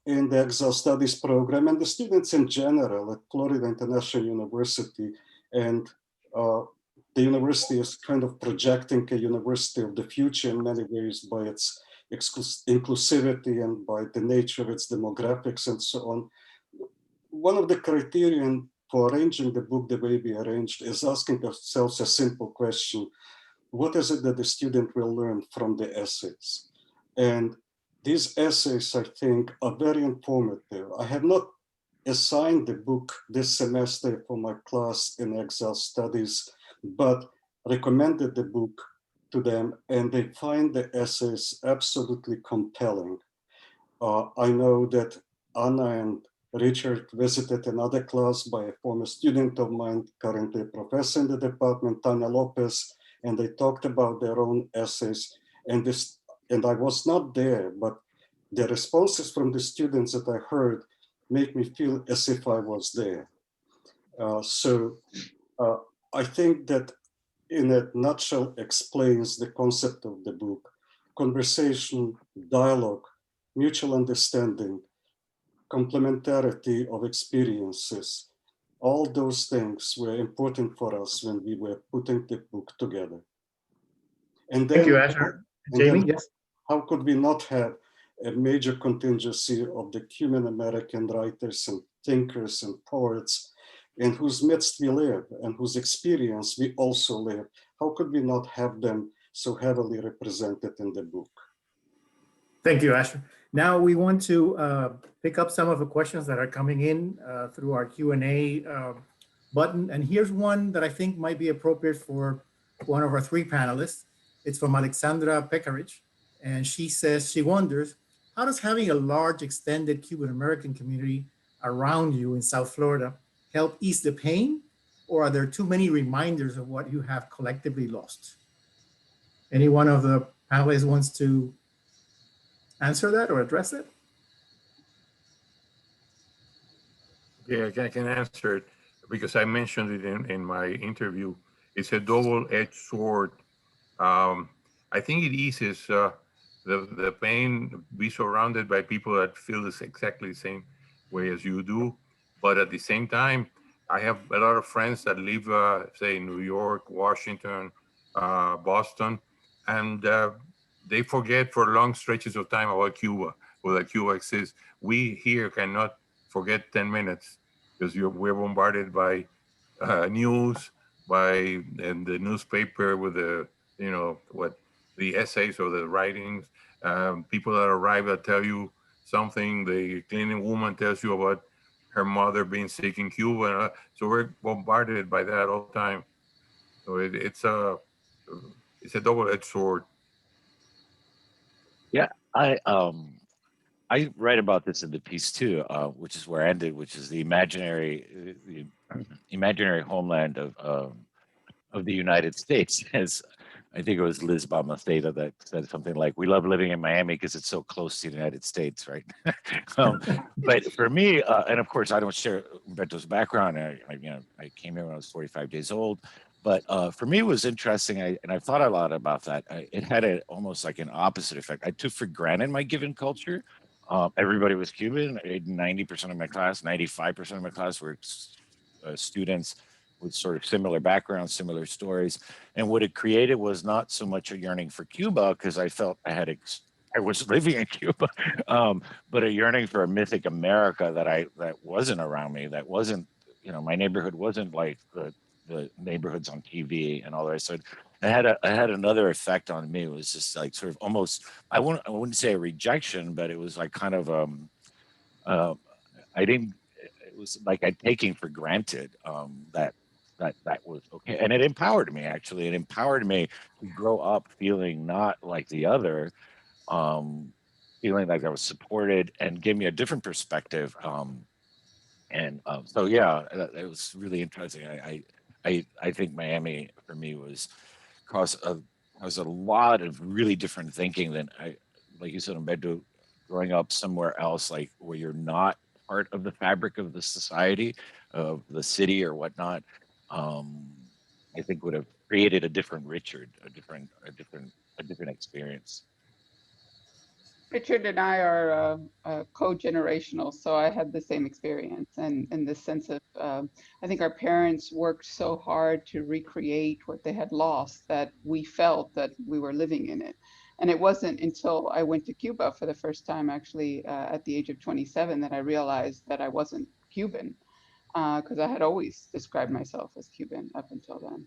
in the Exile Studies program, and the students in general at Florida International University, and the university is kind of projecting a university of the future in many ways by its inclusivity and by the nature of its demographics and so on. One of the criterion for arranging the book the way we arranged is asking ourselves a simple question: what is it that the student will learn from the essays? And these essays, I think, are very informative. I have not assigned the book this semester for my class in Exile Studies, but recommended the book to them, and they find the essays absolutely compelling. I know that Anna and Richard visited another class by a former student of mine, currently a professor in the department, Tanya Lopez, and they talked about their own essays. And I was not there, but the responses from the students that I heard make me feel as if I was there. So I think that in a nutshell explains the concept of the book: conversation, dialogue, mutual understanding, complementarity of experiences. All those things were important for us when we were putting the book together. And then, Thank you, Asher. Jamie, yes. How could we not have a major contingency of the Cuban American writers and thinkers and poets in whose midst we live and whose experience we also live? How could we not have them so heavily represented in the book? Thank you, Asher. Now we want to pick up some of the questions that are coming in through our Q&A button. And here's one that I think might be appropriate for one of our three panelists. It's from Alexandra Pekarich. And she says, she wonders, how does having a large extended Cuban American community around you in South Florida help ease the pain? Or are there too many reminders of what you have collectively lost? Any one of the panelists wants to answer that or address it? Yeah, I can answer it because I mentioned it in my interview. It's a double-edged sword. I think it eases the pain, be surrounded by people that feel this exactly the same way as you do. But at the same time, I have a lot of friends that live, say, in New York, Washington, Boston, and they forget for long stretches of time about Cuba, or that Cuba exists. We here cannot forget 10 minutes because we're bombarded by news, by and the newspaper with the, you know, what the essays or the writings, people that arrive that tell you something, the cleaning woman tells you about her mother being sick in Cuba. So we're bombarded by that all the time. So it's a double-edged sword. Yeah, I write about this in the piece too, which is where I ended, which is the imaginary homeland of the United States. As I think it was Liz Balmaceda that said something like, "We love living in Miami because it's so close to the United States," right? But for me, and of course, I don't share Beto's background. I came here when I was 45 days old. But for me, it was interesting, and I've thought a lot about that. It had almost like an opposite effect. I took for granted my given culture. Everybody was Cuban. 90% of my class, 95% of my class were students with sort of similar backgrounds, similar stories. And what it created was not so much a yearning for Cuba, because I felt I was living in Cuba, but a yearning for a mythic America that wasn't around me, that wasn't, my neighborhood wasn't like the neighborhoods on TV and all that. So it had another effect on me. It was just like sort of almost, I wouldn't say a rejection, but it was like kind of it was like I'd taken for granted that that was okay, and it empowered me. Actually, it empowered me to grow up feeling not like the other, um, feeling like I was supported, and gave me a different perspective. And so yeah, it was really interesting. I think Miami for me was caused a lot of really different thinking than like you said, Umberto, growing up somewhere else, like where you're not part of the fabric of the society, of the city or whatnot. Um, I think would have created a different Richard, a different experience. Richard and I are co-generational, so I had the same experience, and in the sense of, I think our parents worked so hard to recreate what they had lost that we felt that we were living in it. And it wasn't until I went to Cuba for the first time, actually, at the age of 27, that I realized that I wasn't Cuban, because I had always described myself as Cuban up until then.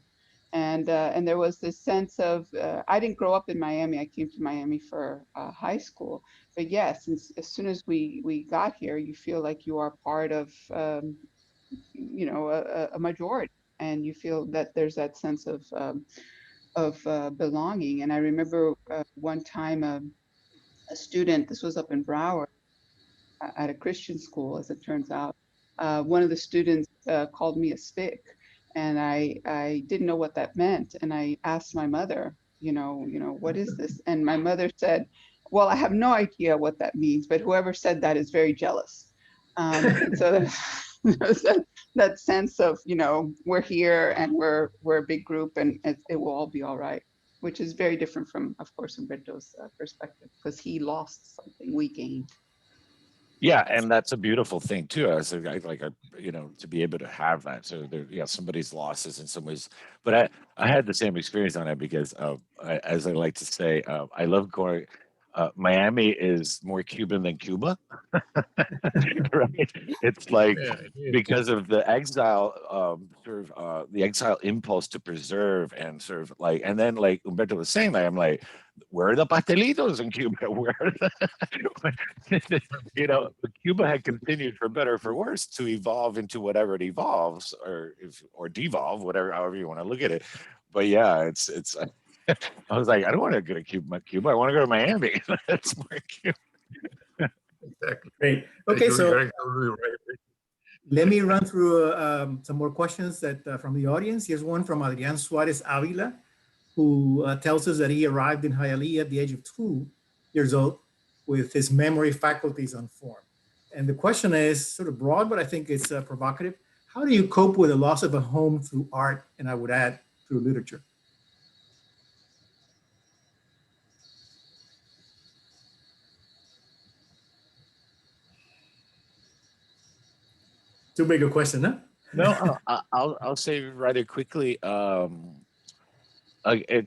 And there was this sense of, I didn't grow up in Miami. I came to Miami for high school, but yes, as soon as we got here, you feel like you are part of, a majority, and you feel that there's that sense of belonging. And I remember one time a student, this was up in Broward, at a Christian school, as it turns out. One of the students called me a stick, and I didn't know what that meant. And I asked my mother, what is this? And my mother said, well, I have no idea what that means, but whoever said that is very jealous. And so there's that sense of, we're here and we're a big group, and it will all be all right, which is very different from, of course, Umberto's perspective, because he lost something we gained. Yeah, and that's a beautiful thing too. As a guy, like to be able to have that. So there, yeah, somebody's losses in some ways. But I had the same experience on it because, as I like to say, I love going. Miami is more Cuban than Cuba, right? It's like Yeah, it is. because of the exile, the exile impulse to preserve and sort of like, and then like Umberto was saying, like I'm like, where are the pastelitos in Cuba? Where are the, Cuba had continued for better or for worse to evolve into whatever it evolves, or devolve, whatever, however you want to look at it. But yeah, it's. I was like, I don't want to go to Cuba. I want to go to Miami. That's more Cuba. Exactly. Great. Okay, so You're absolutely right. let me run through some more questions that from the audience. Here's one from Adrian Suarez Avila, who tells us that he arrived in Hialeah at the age of 2 years old with his memory faculties unformed. And the question is sort of broad, but I think it's provocative. How do you cope with the loss of a home through art, and I would add through literature? Too big a question, huh? No, I'll say rather quickly. It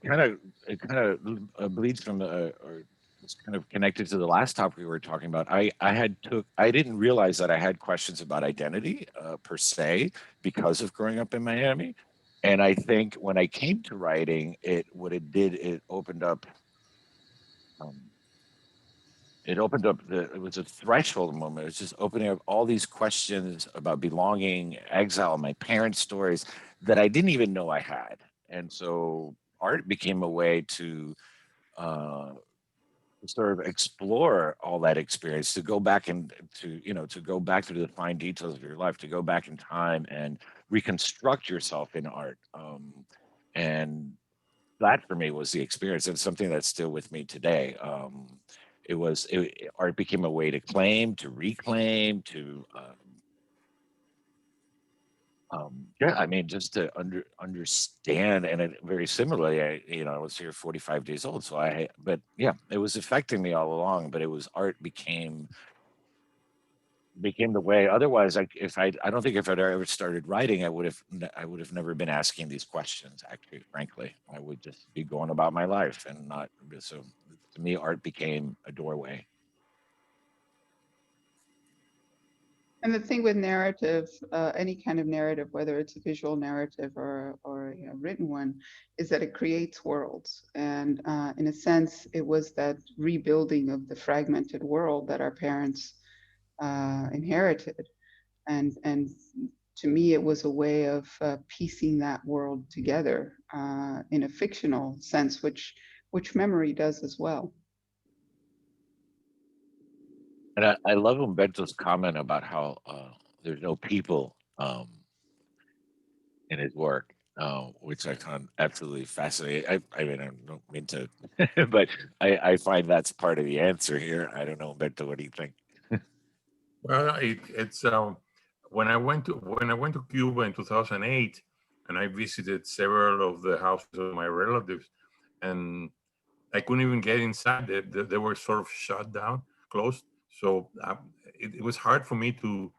kind of bleeds from or it's kind of connected to the last topic we were talking about. I didn't realize that I had questions about identity per se because of growing up in Miami, and I think when I came to writing, it opened up. Um, it was a threshold moment. It was just opening up all these questions about belonging, exile, my parents' stories that I didn't even know I had. And so art became a way to uh, sort of explore all that experience, to go back and to go back to the fine details of your life, to go back in time and reconstruct yourself in art. And that for me was the experience, and something that's still with me today. Art became a way to claim, to reclaim, to yeah, I mean, just to understand. And it, very similarly, I was here 45 days old, so but yeah, it was affecting me all along. But it was art became the way. Otherwise, I don't think if I'd ever started writing, I would have never been asking these questions. Actually, frankly, I would just be going about my life and not. So to me, art became a doorway. And the thing with narrative, any kind of narrative, whether it's a visual narrative or a written one, is that it creates worlds. And in a sense, it was that rebuilding of the fragmented world that our parents inherited, and to me, it was a way of piecing that world together in a fictional sense, which memory does as well. And I love Umberto's comment about how there's no people in his work, which I found absolutely fascinating. I mean, I don't mean to, but I find that's part of the answer here. I don't know, Umberto, what do you think? Well, it's when I went to Cuba in 2008, and I visited several of the houses of my relatives, and I couldn't even get inside. They were sort of shut down, closed. So it was hard for me to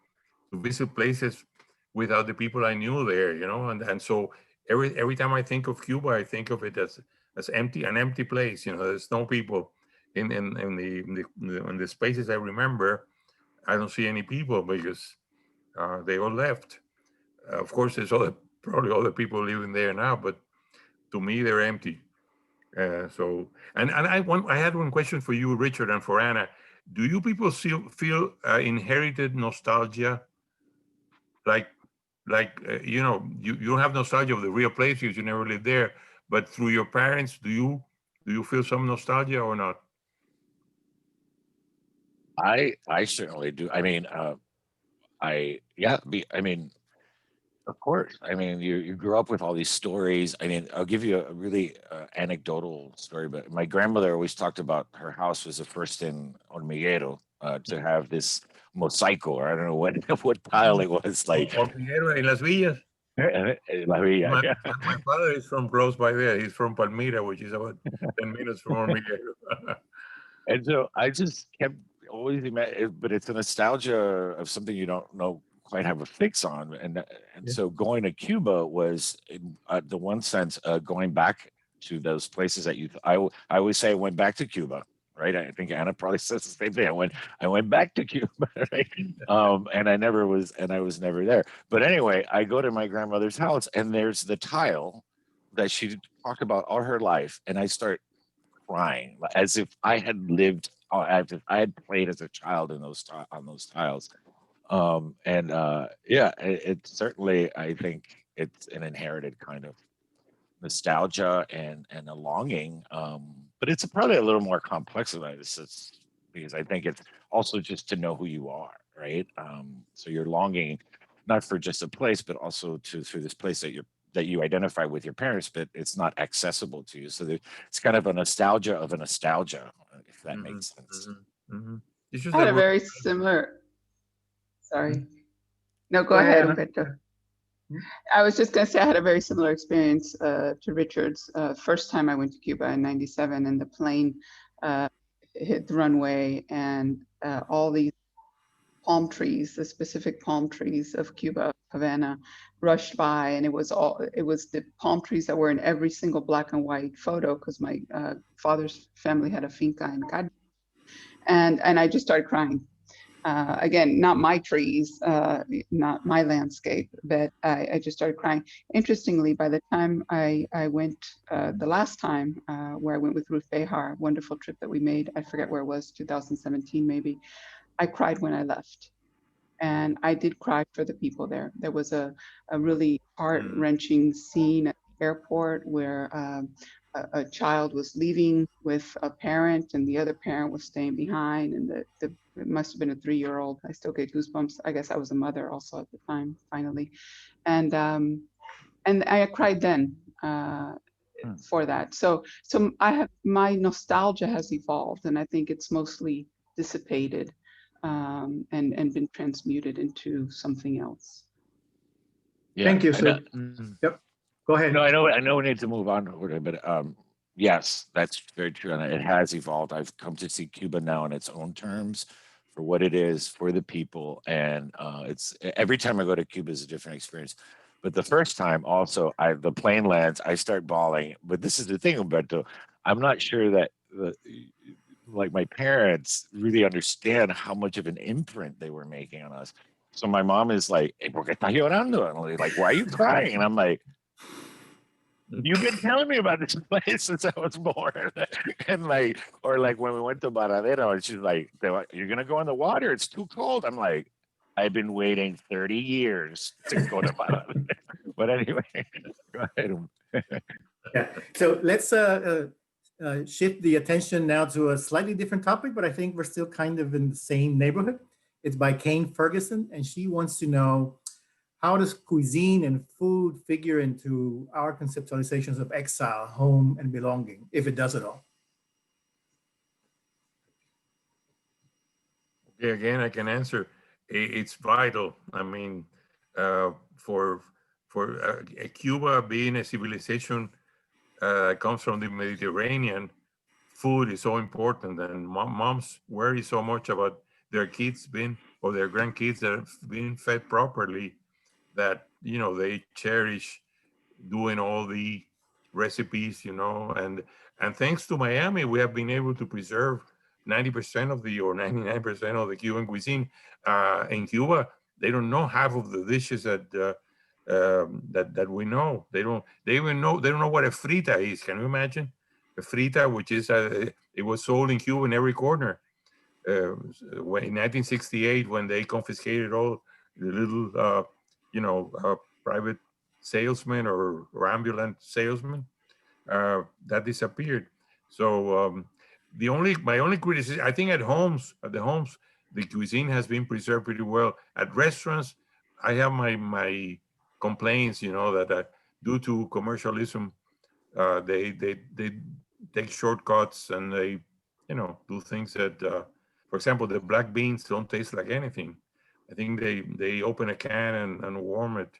visit places without the people I knew there, you know. And so every time I think of Cuba, I think of it as empty, an empty place. You know, there's no people in the spaces I remember. I don't see any people because they all left. Of course, there's probably other people living there now, but to me, they're empty. So, and I had one question for you, Richard, and for Anna. Do you people feel inherited nostalgia? Like, you know, you don't have nostalgia of the real place because you never lived there, but through your parents, do you feel some nostalgia or not? I certainly do. I mean, I mean, of course. I mean, you grew up with all these stories. I mean, I'll give you a really anecdotal story, but my grandmother always talked about her house was the first in Hormiguero to have this mosaico, or I don't know what what tile it was, like Hormiguero en Las Villas. La Villa, yeah. My father is from close by there. He's from Palmira, which is about 10 minutes from Hormiguero. And so I just kept always, but it's a nostalgia of something you don't know quite have a fix on, and so going to Cuba was, in the one sense, going back to those places that I always say I went back to Cuba, right? I think Anna probably says the same thing. I went back to Cuba, right? And I was never there. But anyway, I go to my grandmother's house, and there's the tile that she talked about all her life, and I start crying as if I had lived, as if I had played as a child in on those tiles. And yeah, it certainly, I think it's an inherited kind of nostalgia and a longing. But it's probably a little more complex than that. It's because I think it's also just to know who you are, right? So you're longing not for just a place, but also through this place that you identify with your parents, but it's not accessible to you. So it's kind of a nostalgia of a nostalgia, if that makes sense. It's just I had that a we're very similar, sorry. No, go ahead, Umberto. I was just going to say I had a very similar experience to Richard's. First time I went to Cuba in '97, and the plane hit the runway, and all these palm trees, the specific palm trees of Cuba, Havana, rushed by, and it was the palm trees that were in every single black and white photo, because my father's family had a finca in Cadiz, and I just started crying. Again, not my trees, not my landscape, but I just started crying. Interestingly, by the time I went the last time, where I went with Ruth Behar, wonderful trip that we made, I forget where it was, 2017 maybe, I cried when I left. And I did cry for the people there. There was a really heart-wrenching scene at the airport where a child was leaving with a parent, and the other parent was staying behind, and it must have been a 3-year-old. I still get goosebumps. I guess I was a mother also at the time, finally. And I cried then for that. So my nostalgia has evolved, and I think it's mostly dissipated and been transmuted into something else. Yeah, Thank you. So, yep, go ahead. No, I know we need to move on, but yes, that's very true, and it has evolved. I've come to see Cuba now on its own terms, for what it is, for the people, and it's every time I go to Cuba is a different experience. But the first time, also, the plane lands, I start bawling. But this is the thing, Umberto, I'm not sure that like my parents really understand how much of an imprint they were making on us. So my mom is like, "Hey, ¿por qué estás llorando?" And I'm like, "Why are you crying?" And I'm like, "You've been telling me about this place since I was born." And like, or like when we went to Baradero, and she's like, "You're gonna go in the water? It's too cold." I'm like, I've been waiting 30 years to go to Panama. But anyway, go ahead. Yeah. So let's shift the attention now to a slightly different topic, but I think we're still kind of in the same neighborhood. It's by Kane Ferguson, and she wants to know, how does cuisine and food figure into our conceptualizations of exile, home, and belonging, if it does at all? Okay, again, I can answer. It's vital. I mean, for Cuba being a civilization comes from the Mediterranean, food is so important, and moms worry so much about their kids being, or their grandkids that have been fed properly, that, you know, they cherish doing all the recipes, you know, and thanks to Miami, we have been able to preserve 90% of the, or 99% of the Cuban cuisine. In Cuba, they don't know half of the dishes that that we know. They don't know what a frita is. Can you imagine? A frita, which is it was sold in Cuba in every corner. In 1968, when they confiscated all the little, private salesmen or ambulant salesmen, that disappeared. So my only criticism, I think at the homes, the cuisine has been preserved pretty well. At restaurants, I have my complaints, you know, that due to commercialism, they take shortcuts, and they, you know, do things that, for example, the black beans don't taste like anything. I think they open a can and warm it.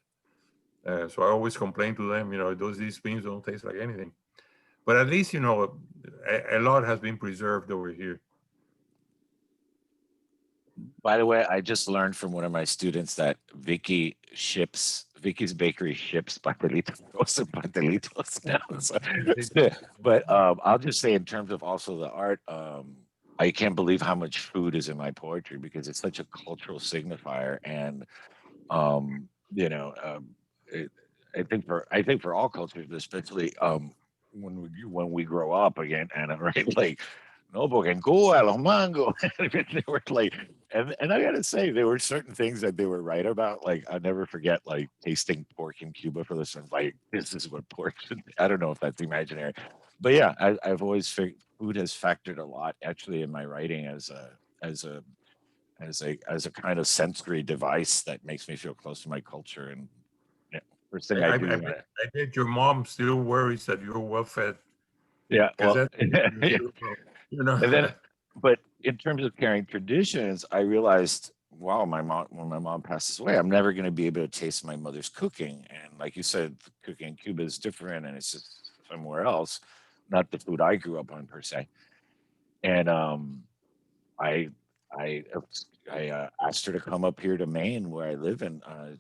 So I always complain to them, you know, these beans don't taste like anything. But at least, you know, a lot has been preserved over here. By the way, I just learned from one of my students that Vicky's Bakery ships pastelitos and pastelitos now. So, but I'll just say, in terms of also the art, I can't believe how much food is in my poetry, because it's such a cultural signifier. And you know, I think for all cultures, but especially when we grow up again, Anna, right? Like, no, porque en Cuba los mangos. They were like, and I gotta say, there were certain things that they were right about. Like, I'll never forget, like, tasting pork in Cuba for the sense, like, this is what pork should be. I don't know if that's imaginary, but yeah, I've always figured food has factored a lot, actually, in my writing as a kind of sensory device that makes me feel close to my culture. And yeah, first thing I do. I bet your mom still worries that you're well fed. Yeah, well, yeah. You know. And then, but in terms of carrying traditions, I realized, wow, when my mom passes away, I'm never going to be able to taste my mother's cooking. And like you said, cooking in Cuba is different, and it's just somewhere else, not the food I grew up on per se. And I I asked her to come up here to Maine, where I live, and I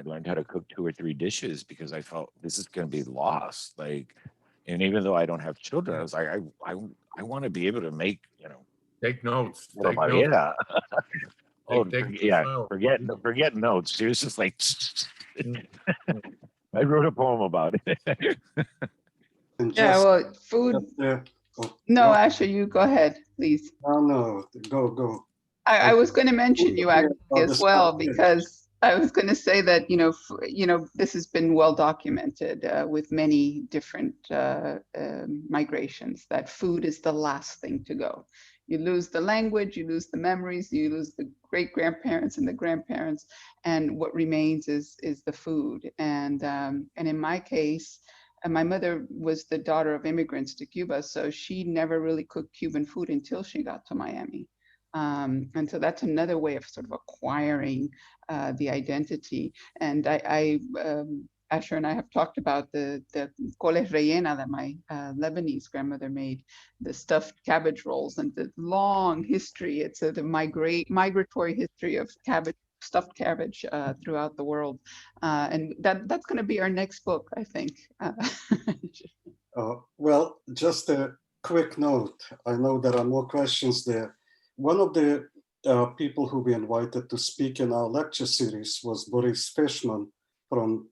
learned how to cook 2 or 3 dishes, because I felt this is going to be lost. Like, and even though I don't have children, I was like, I want to be able to make, you know, Take notes. take notes. Yeah. Yeah. Notes. Forget notes. She was just like, I wrote a poem about it. And Yeah, just, well, food. oh, No, no, Asher, you go ahead, please. no, go. I was going to mention you actually as well, Yeah. because I was going to say that, this has been well documented with many different migrations, that food is the last thing to go. You lose the language, you lose the memories, you lose the great grandparents and the grandparents, and what remains is the food. And in my case, my mother was the daughter of immigrants to Cuba, so she never really cooked Cuban food until she got to Miami. And so that's another way of sort of acquiring the identity. And Asher and I have talked about the coles rellena that my Lebanese grandmother made, the stuffed cabbage rolls, and the long history. It's the migratory history of stuffed cabbage throughout the world. And that's going to be our next book, I think. Well, just a quick note. I know there are more questions there. One of the people who we invited to speak in our lecture series was Boris Fishman from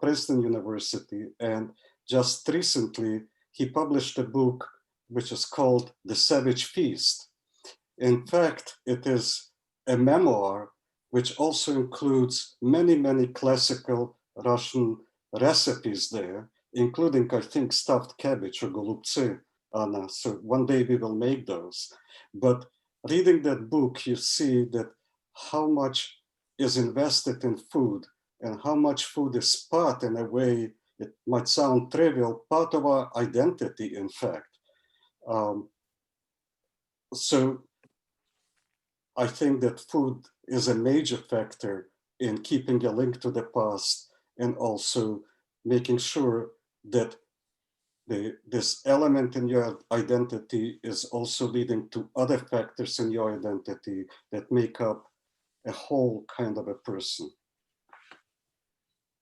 Princeton University. And just recently, he published a book which is called The Savage Feast. In fact, it is a memoir which also includes many, many classical Russian recipes there, including, I think, stuffed cabbage or golubцы, Anna. So one day we will make those. But reading that book, you see that how much is invested in food and how much food is part, in a way, it might sound trivial, part of our identity, in fact. So I think that food is a major factor in keeping a link to the past and also making sure that this element in your identity is also leading to other factors in your identity that make up a whole kind of a person.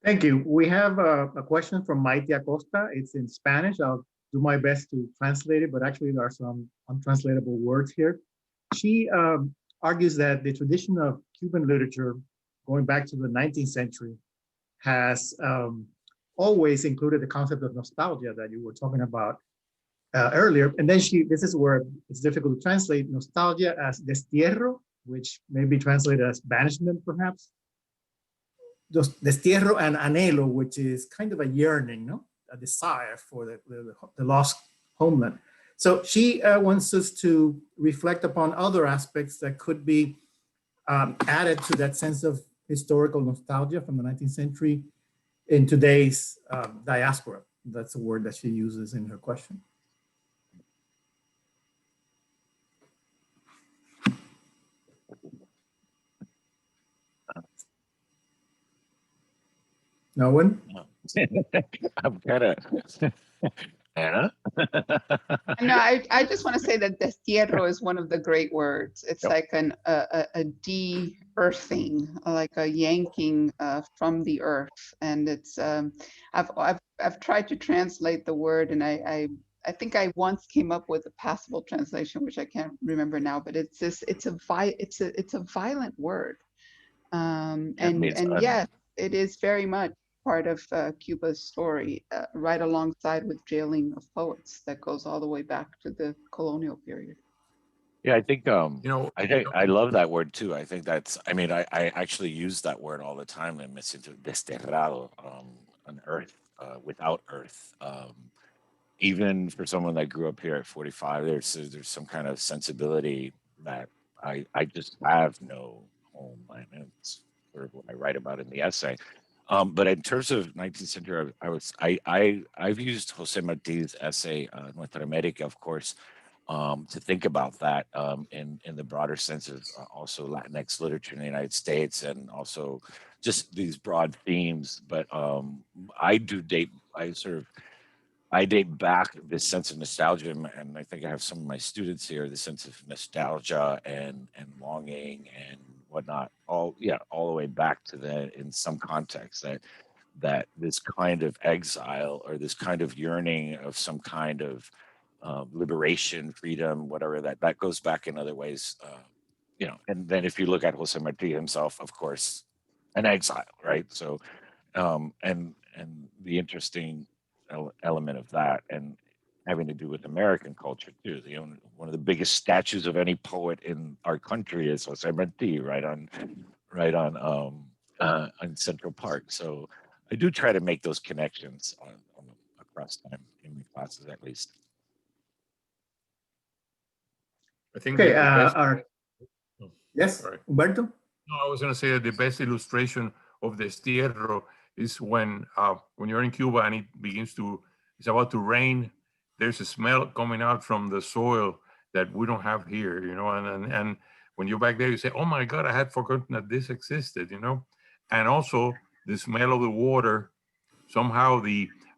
Thank you. We have a question from Maite Acosta. It's in Spanish. I'll do my best to translate it, but actually there are some untranslatable words here. She argues that the tradition of Cuban literature going back to the 19th century has always included the concept of nostalgia that you were talking about earlier. And then this is where it's difficult to translate nostalgia as destierro, which may be translated as banishment, perhaps. Destierro and anhelo, which is kind of a yearning, no? A desire for the lost homeland. So she wants us to reflect upon other aspects that could be added to that sense of historical nostalgia from the 19th century in today's diaspora. That's a word that she uses in her question. No one? I'm kind of, Anna? No, I just want to say that destierro is one of the great words. It's Yep. like a de-earthing, like a yanking from the earth. And it's I've tried to translate the word, and I think I once came up with a passable translation, which I can't remember now. But it's a violent word, and yes, it is very much part of Cuba's story, right alongside with jailing of poets that goes all the way back to the colonial period. Yeah, I think You I love that word too. I think that's, I mean, I actually use that word all the time in Missing Desterrado, on earth, without earth. Even for someone that grew up here at 45, there's some kind of sensibility that I just have no home. I mean, it's sort of what I write about in the essay. But in terms of 19th century, I've used Jose Marti's essay, Nuestra America, of course, to think about that in the broader sense of also Latinx literature in the United States, and also just these broad themes. But I date back this sense of nostalgia, and I think I have some of my students here, the sense of nostalgia and longing and whatnot, all the way back to in some context, that this kind of exile or this kind of yearning of some kind of liberation, freedom, whatever, that goes back in other ways, and then if you look at Jose Marti himself, of course, an exile, right? So and the interesting element of that, and having to do with American culture too. One of the biggest statues of any poet in our country is Jose Marti, right on Central Park. So I do try to make those connections across time in my classes, at least. I think Okay, that the best, yes, sorry. Humberto? No, I was going to say that the best illustration of destierro is when you're in Cuba and it's about to rain. There's a smell coming out from the soil that we don't have here, and when you're back there, you say, "Oh my God, I had forgotten that this existed," and also the smell of the water. Somehow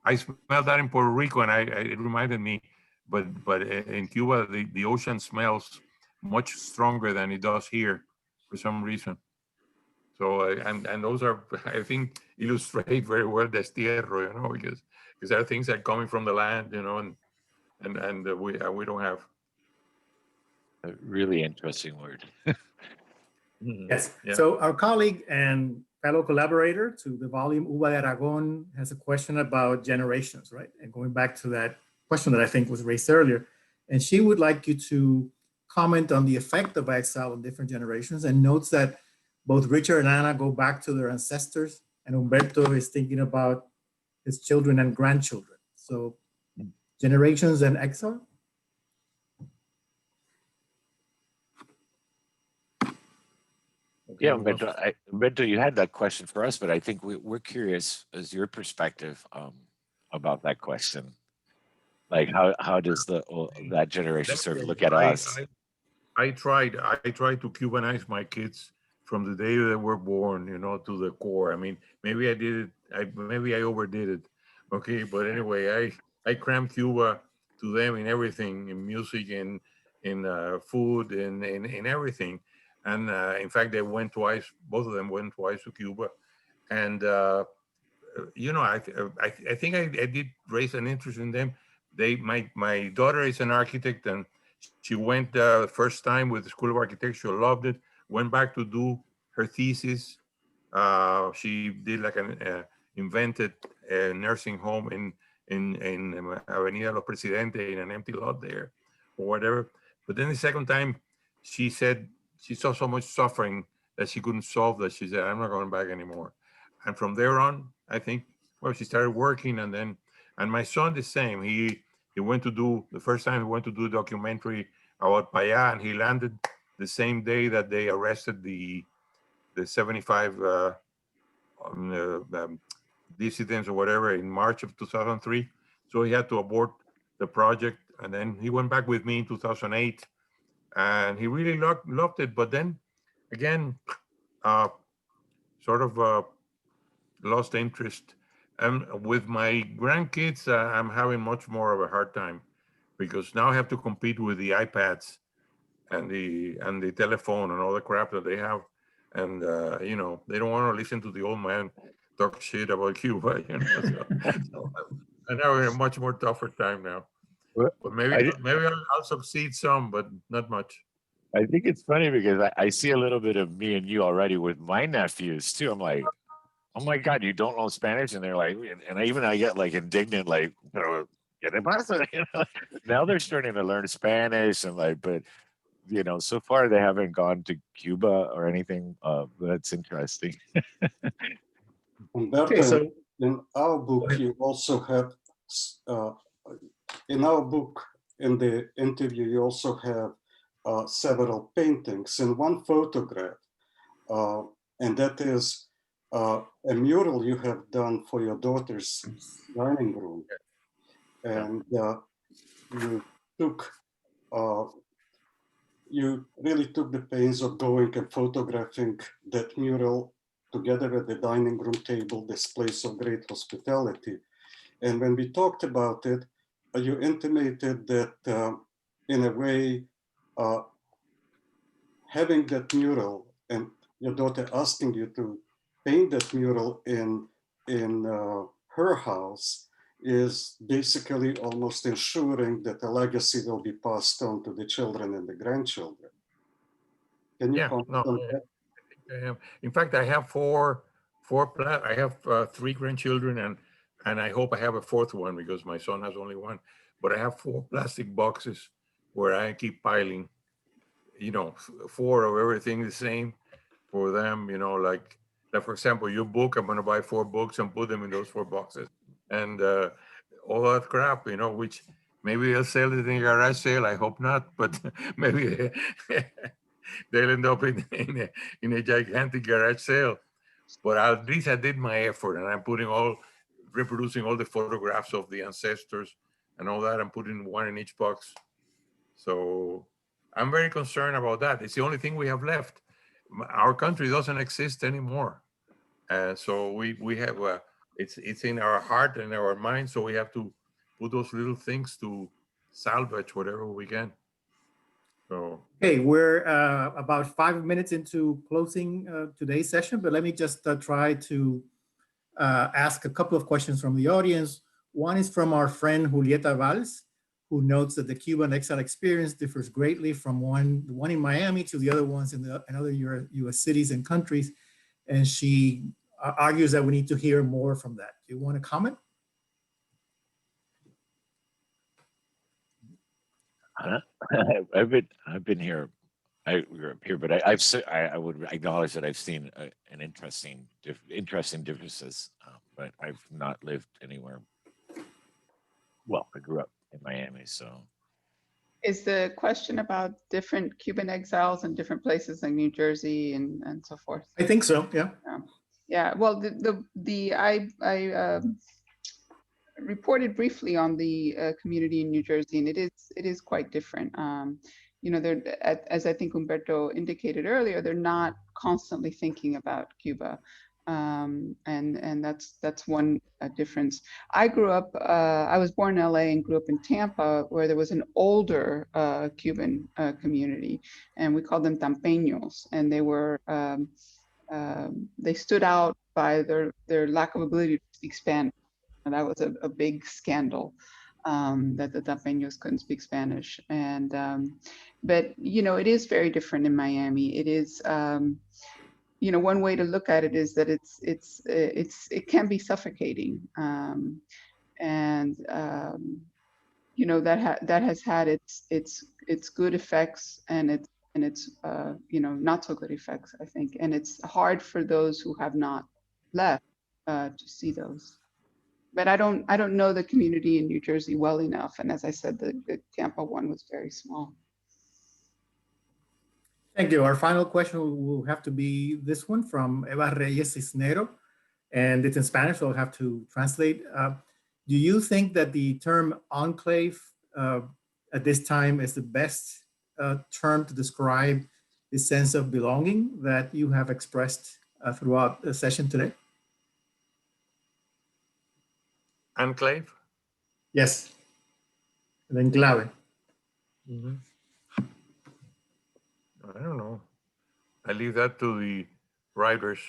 I smelled that in Puerto Rico, and it reminded me, but in Cuba, the ocean smells much stronger than it does here for some reason. So and those are, I think, illustrate very well destierro, because there are things that are coming from the land, and we don't have. A really interesting word. Yes. Yeah. So our colleague and fellow collaborator to the volume, Uva de Aragon, has a question about generations, right? And going back to that question that I think was raised earlier. And she would like you to comment on the effect of exile on different generations, and notes that Both Richard and Anna go back to their ancestors, and Humberto is thinking about his children and grandchildren. So generations and exile. Yeah, Humberto, you had that question for us, but I think we're curious as your perspective about that question. Like how does that generation sort of look at us? I tried to Cubanize my kids from the day they were born, you know, to the core. I mean, maybe I did it. Maybe I overdid it. Okay, but anyway, I crammed Cuba to them in everything, in music, in food, in everything. And in fact, they went twice. Both of them went twice to Cuba, and you know, I think I did raise an interest in them. My daughter is an architect, and she went first time with the School of Architecture, loved it, went back to do her thesis. She did like an invented nursing home in Avenida Los Presidentes in an empty lot there or whatever. But then the second time she said she saw so much suffering that she couldn't solve that. She said, I'm not going back anymore. And from there on, I think, well, she started working, and my son the same. He went to do, the first time he went to do a documentary about Paya, and he landed the same day that they arrested the 75 dissidents or whatever in March of 2003. So he had to abort the project, and then he went back with me in 2008, and he really loved it. But then again, sort of lost interest. And with my grandkids, I'm having much more of a hard time because now I have to compete with the iPads and the telephone and all the crap that they have, and you know, they don't want to listen to the old man talk shit about Cuba. You know, so I'm having a much more tougher time now. But maybe I'll succeed some, but not much. I think it's funny because I see a little bit of me and you already with my nephews too. I'm like, oh my God, you don't know Spanish? And they're like, and I get like indignant, like, ¿qué te pasa? You know, now they're starting to learn Spanish and like, but you know, so far they haven't gone to Cuba or anything. That's interesting. Humberto, Okay, so in our book, you also have, in our book, in the interview, you also have several paintings and one photograph, and that is a mural you have done for your daughter's dining room. And you really took the pains of going and photographing that mural together with the dining room table, this place of great hospitality. And when we talked about it, you intimated that in a way, having that mural and your daughter asking you to paint that mural in her house is basically almost ensuring that the legacy will be passed on to the children and the grandchildren. Can you comment on that? I have. In fact, I have I have 3 grandchildren, and I hope I have a 4th one because my son has only 1. But I have 4 plastic boxes where I keep piling, you know, 4 of everything the same for them. You know, like for example, your book, I'm going to buy 4 books and put them in those 4 boxes, and all that crap, you know, which maybe they'll sell it in a garage sale. I hope not, but maybe they'll end up in a gigantic garage sale. But at least I did my effort, and I'm reproducing all the photographs of the ancestors and all that. I'm putting 1 in each box. So I'm very concerned about that. It's the only thing we have left. Our country doesn't exist anymore. So we have, it's in our heart and our mind. So we have to put those little things to salvage whatever we can. So. Okay, we're about 5 minutes into closing today's session, but let me just try to ask a couple of questions from the audience. One is from our friend Julieta Valls, who notes that the Cuban exile experience differs greatly from one in Miami to the other ones in other US cities and countries. And she argues that we need to hear more from that. Do you want to comment? I've been here I grew up here, but I would acknowledge that I've seen an interesting differences, but I've not lived anywhere. Well, I grew up in Miami, so Is the question about different Cuban exiles in different places like New Jersey and so forth? I think so, yeah. Yeah, well, I reported briefly on the community in New Jersey, and it is quite different. You know, they're as I think Humberto indicated earlier, they're not constantly thinking about Cuba, and that's one difference. I grew up. I was born in LA and grew up in Tampa, where there was an older Cuban community, and we called them Tampeños, and they were. They stood out by their lack of ability to speak Spanish. And that was a big scandal, that the Tapeños couldn't speak Spanish. And but you know, it is very different in Miami. It is, you know, one way to look at it is that it can be suffocating, and you know, that has had its good effects and its you know, not so good effects, I think. And it's hard for those who have not left to see those. But I don't know the community in New Jersey well enough. And as I said, the Tampa one was very small. Thank you. Our final question will have to be this one from Eva Reyes Cisnero, and it's in Spanish, so I'll have to translate. Do you think that the term enclave at this time is the best term to describe the sense of belonging that you have expressed throughout the session today? Enclave? Yes. And then clave. I don't know. I leave that to the writers.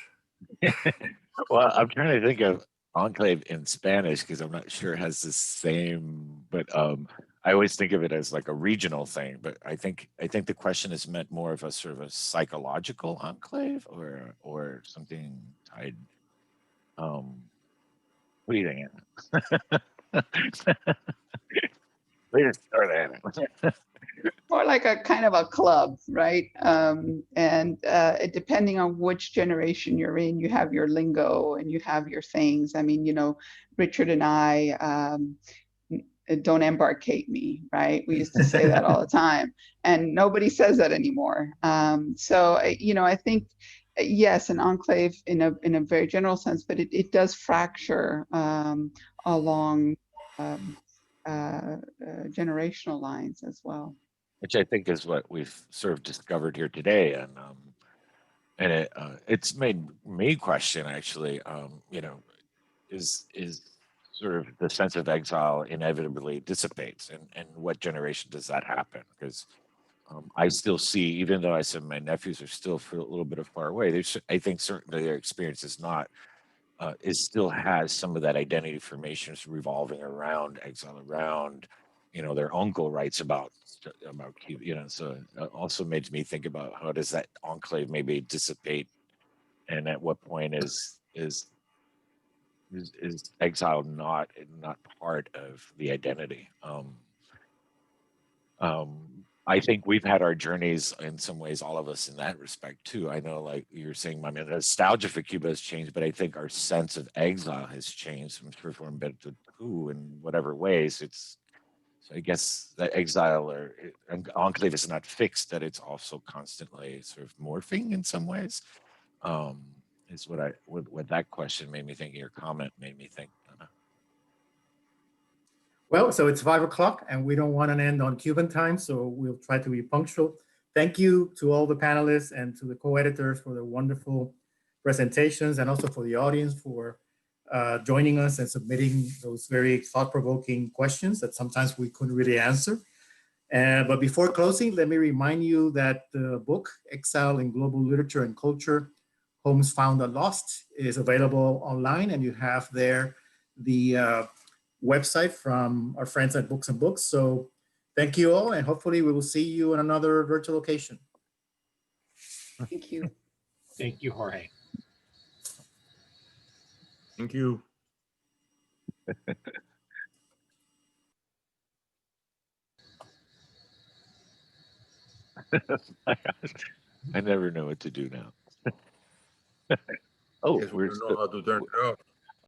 well, I'm trying to think of enclave in Spanish because I'm not sure it has the same, but I always think of it as like a regional thing. But I think the question is meant more of a sort of a psychological enclave or something tied. What do you think? Way to start at. More like a kind of a club, right? And depending on which generation you're in, you have your lingo and you have your things. I mean, you know, Richard and I, don't embarcate me, right? We used to say that all the time, and nobody says that anymore. So, you know, I think, yes, an enclave in a very general sense, but it does fracture along generational lines as well. Which I think is what we've sort of discovered here today, and it's made me question actually. You know, is sort of the sense of exile inevitably dissipates, and what generation does that happen? Because I still see, even though I said my nephews are still for a little bit of far away, I think certainly their experience is not. It still has some of that identity formation revolving around exile, around, you know, their uncle writes about Cuba, you know, so it also made me think about how does that enclave maybe dissipate, and at what point is exile not part of the identity? I think we've had our journeys in some ways, all of us in that respect too. I know, like you're saying, my nostalgia for Cuba has changed, but I think our sense of exile has changed. I'm sure for Humberto too, in whatever ways. So I guess that exile or enclave is not fixed; that it's also constantly sort of morphing in some ways. Is what that question made me think. Your comment made me think. Well, so it's 5 o'clock and we don't want to end on Cuban time, so we'll try to be punctual. Thank you to all the panelists and to the co-editors for the wonderful presentations, and also for the audience for joining us and submitting those very thought-provoking questions that sometimes we couldn't really answer. But before closing, let me remind you that the book, Exile in Global Literature and Culture, Homes Found and Lost, is available online, and you have there the website from our friends at Books and Books. So thank you all, and hopefully we will see you in another virtual occasion. Thank you. Thank you, Jorge. Thank you. I never know what to do now. Oh, Guess we we're don't know still, how to turn it off.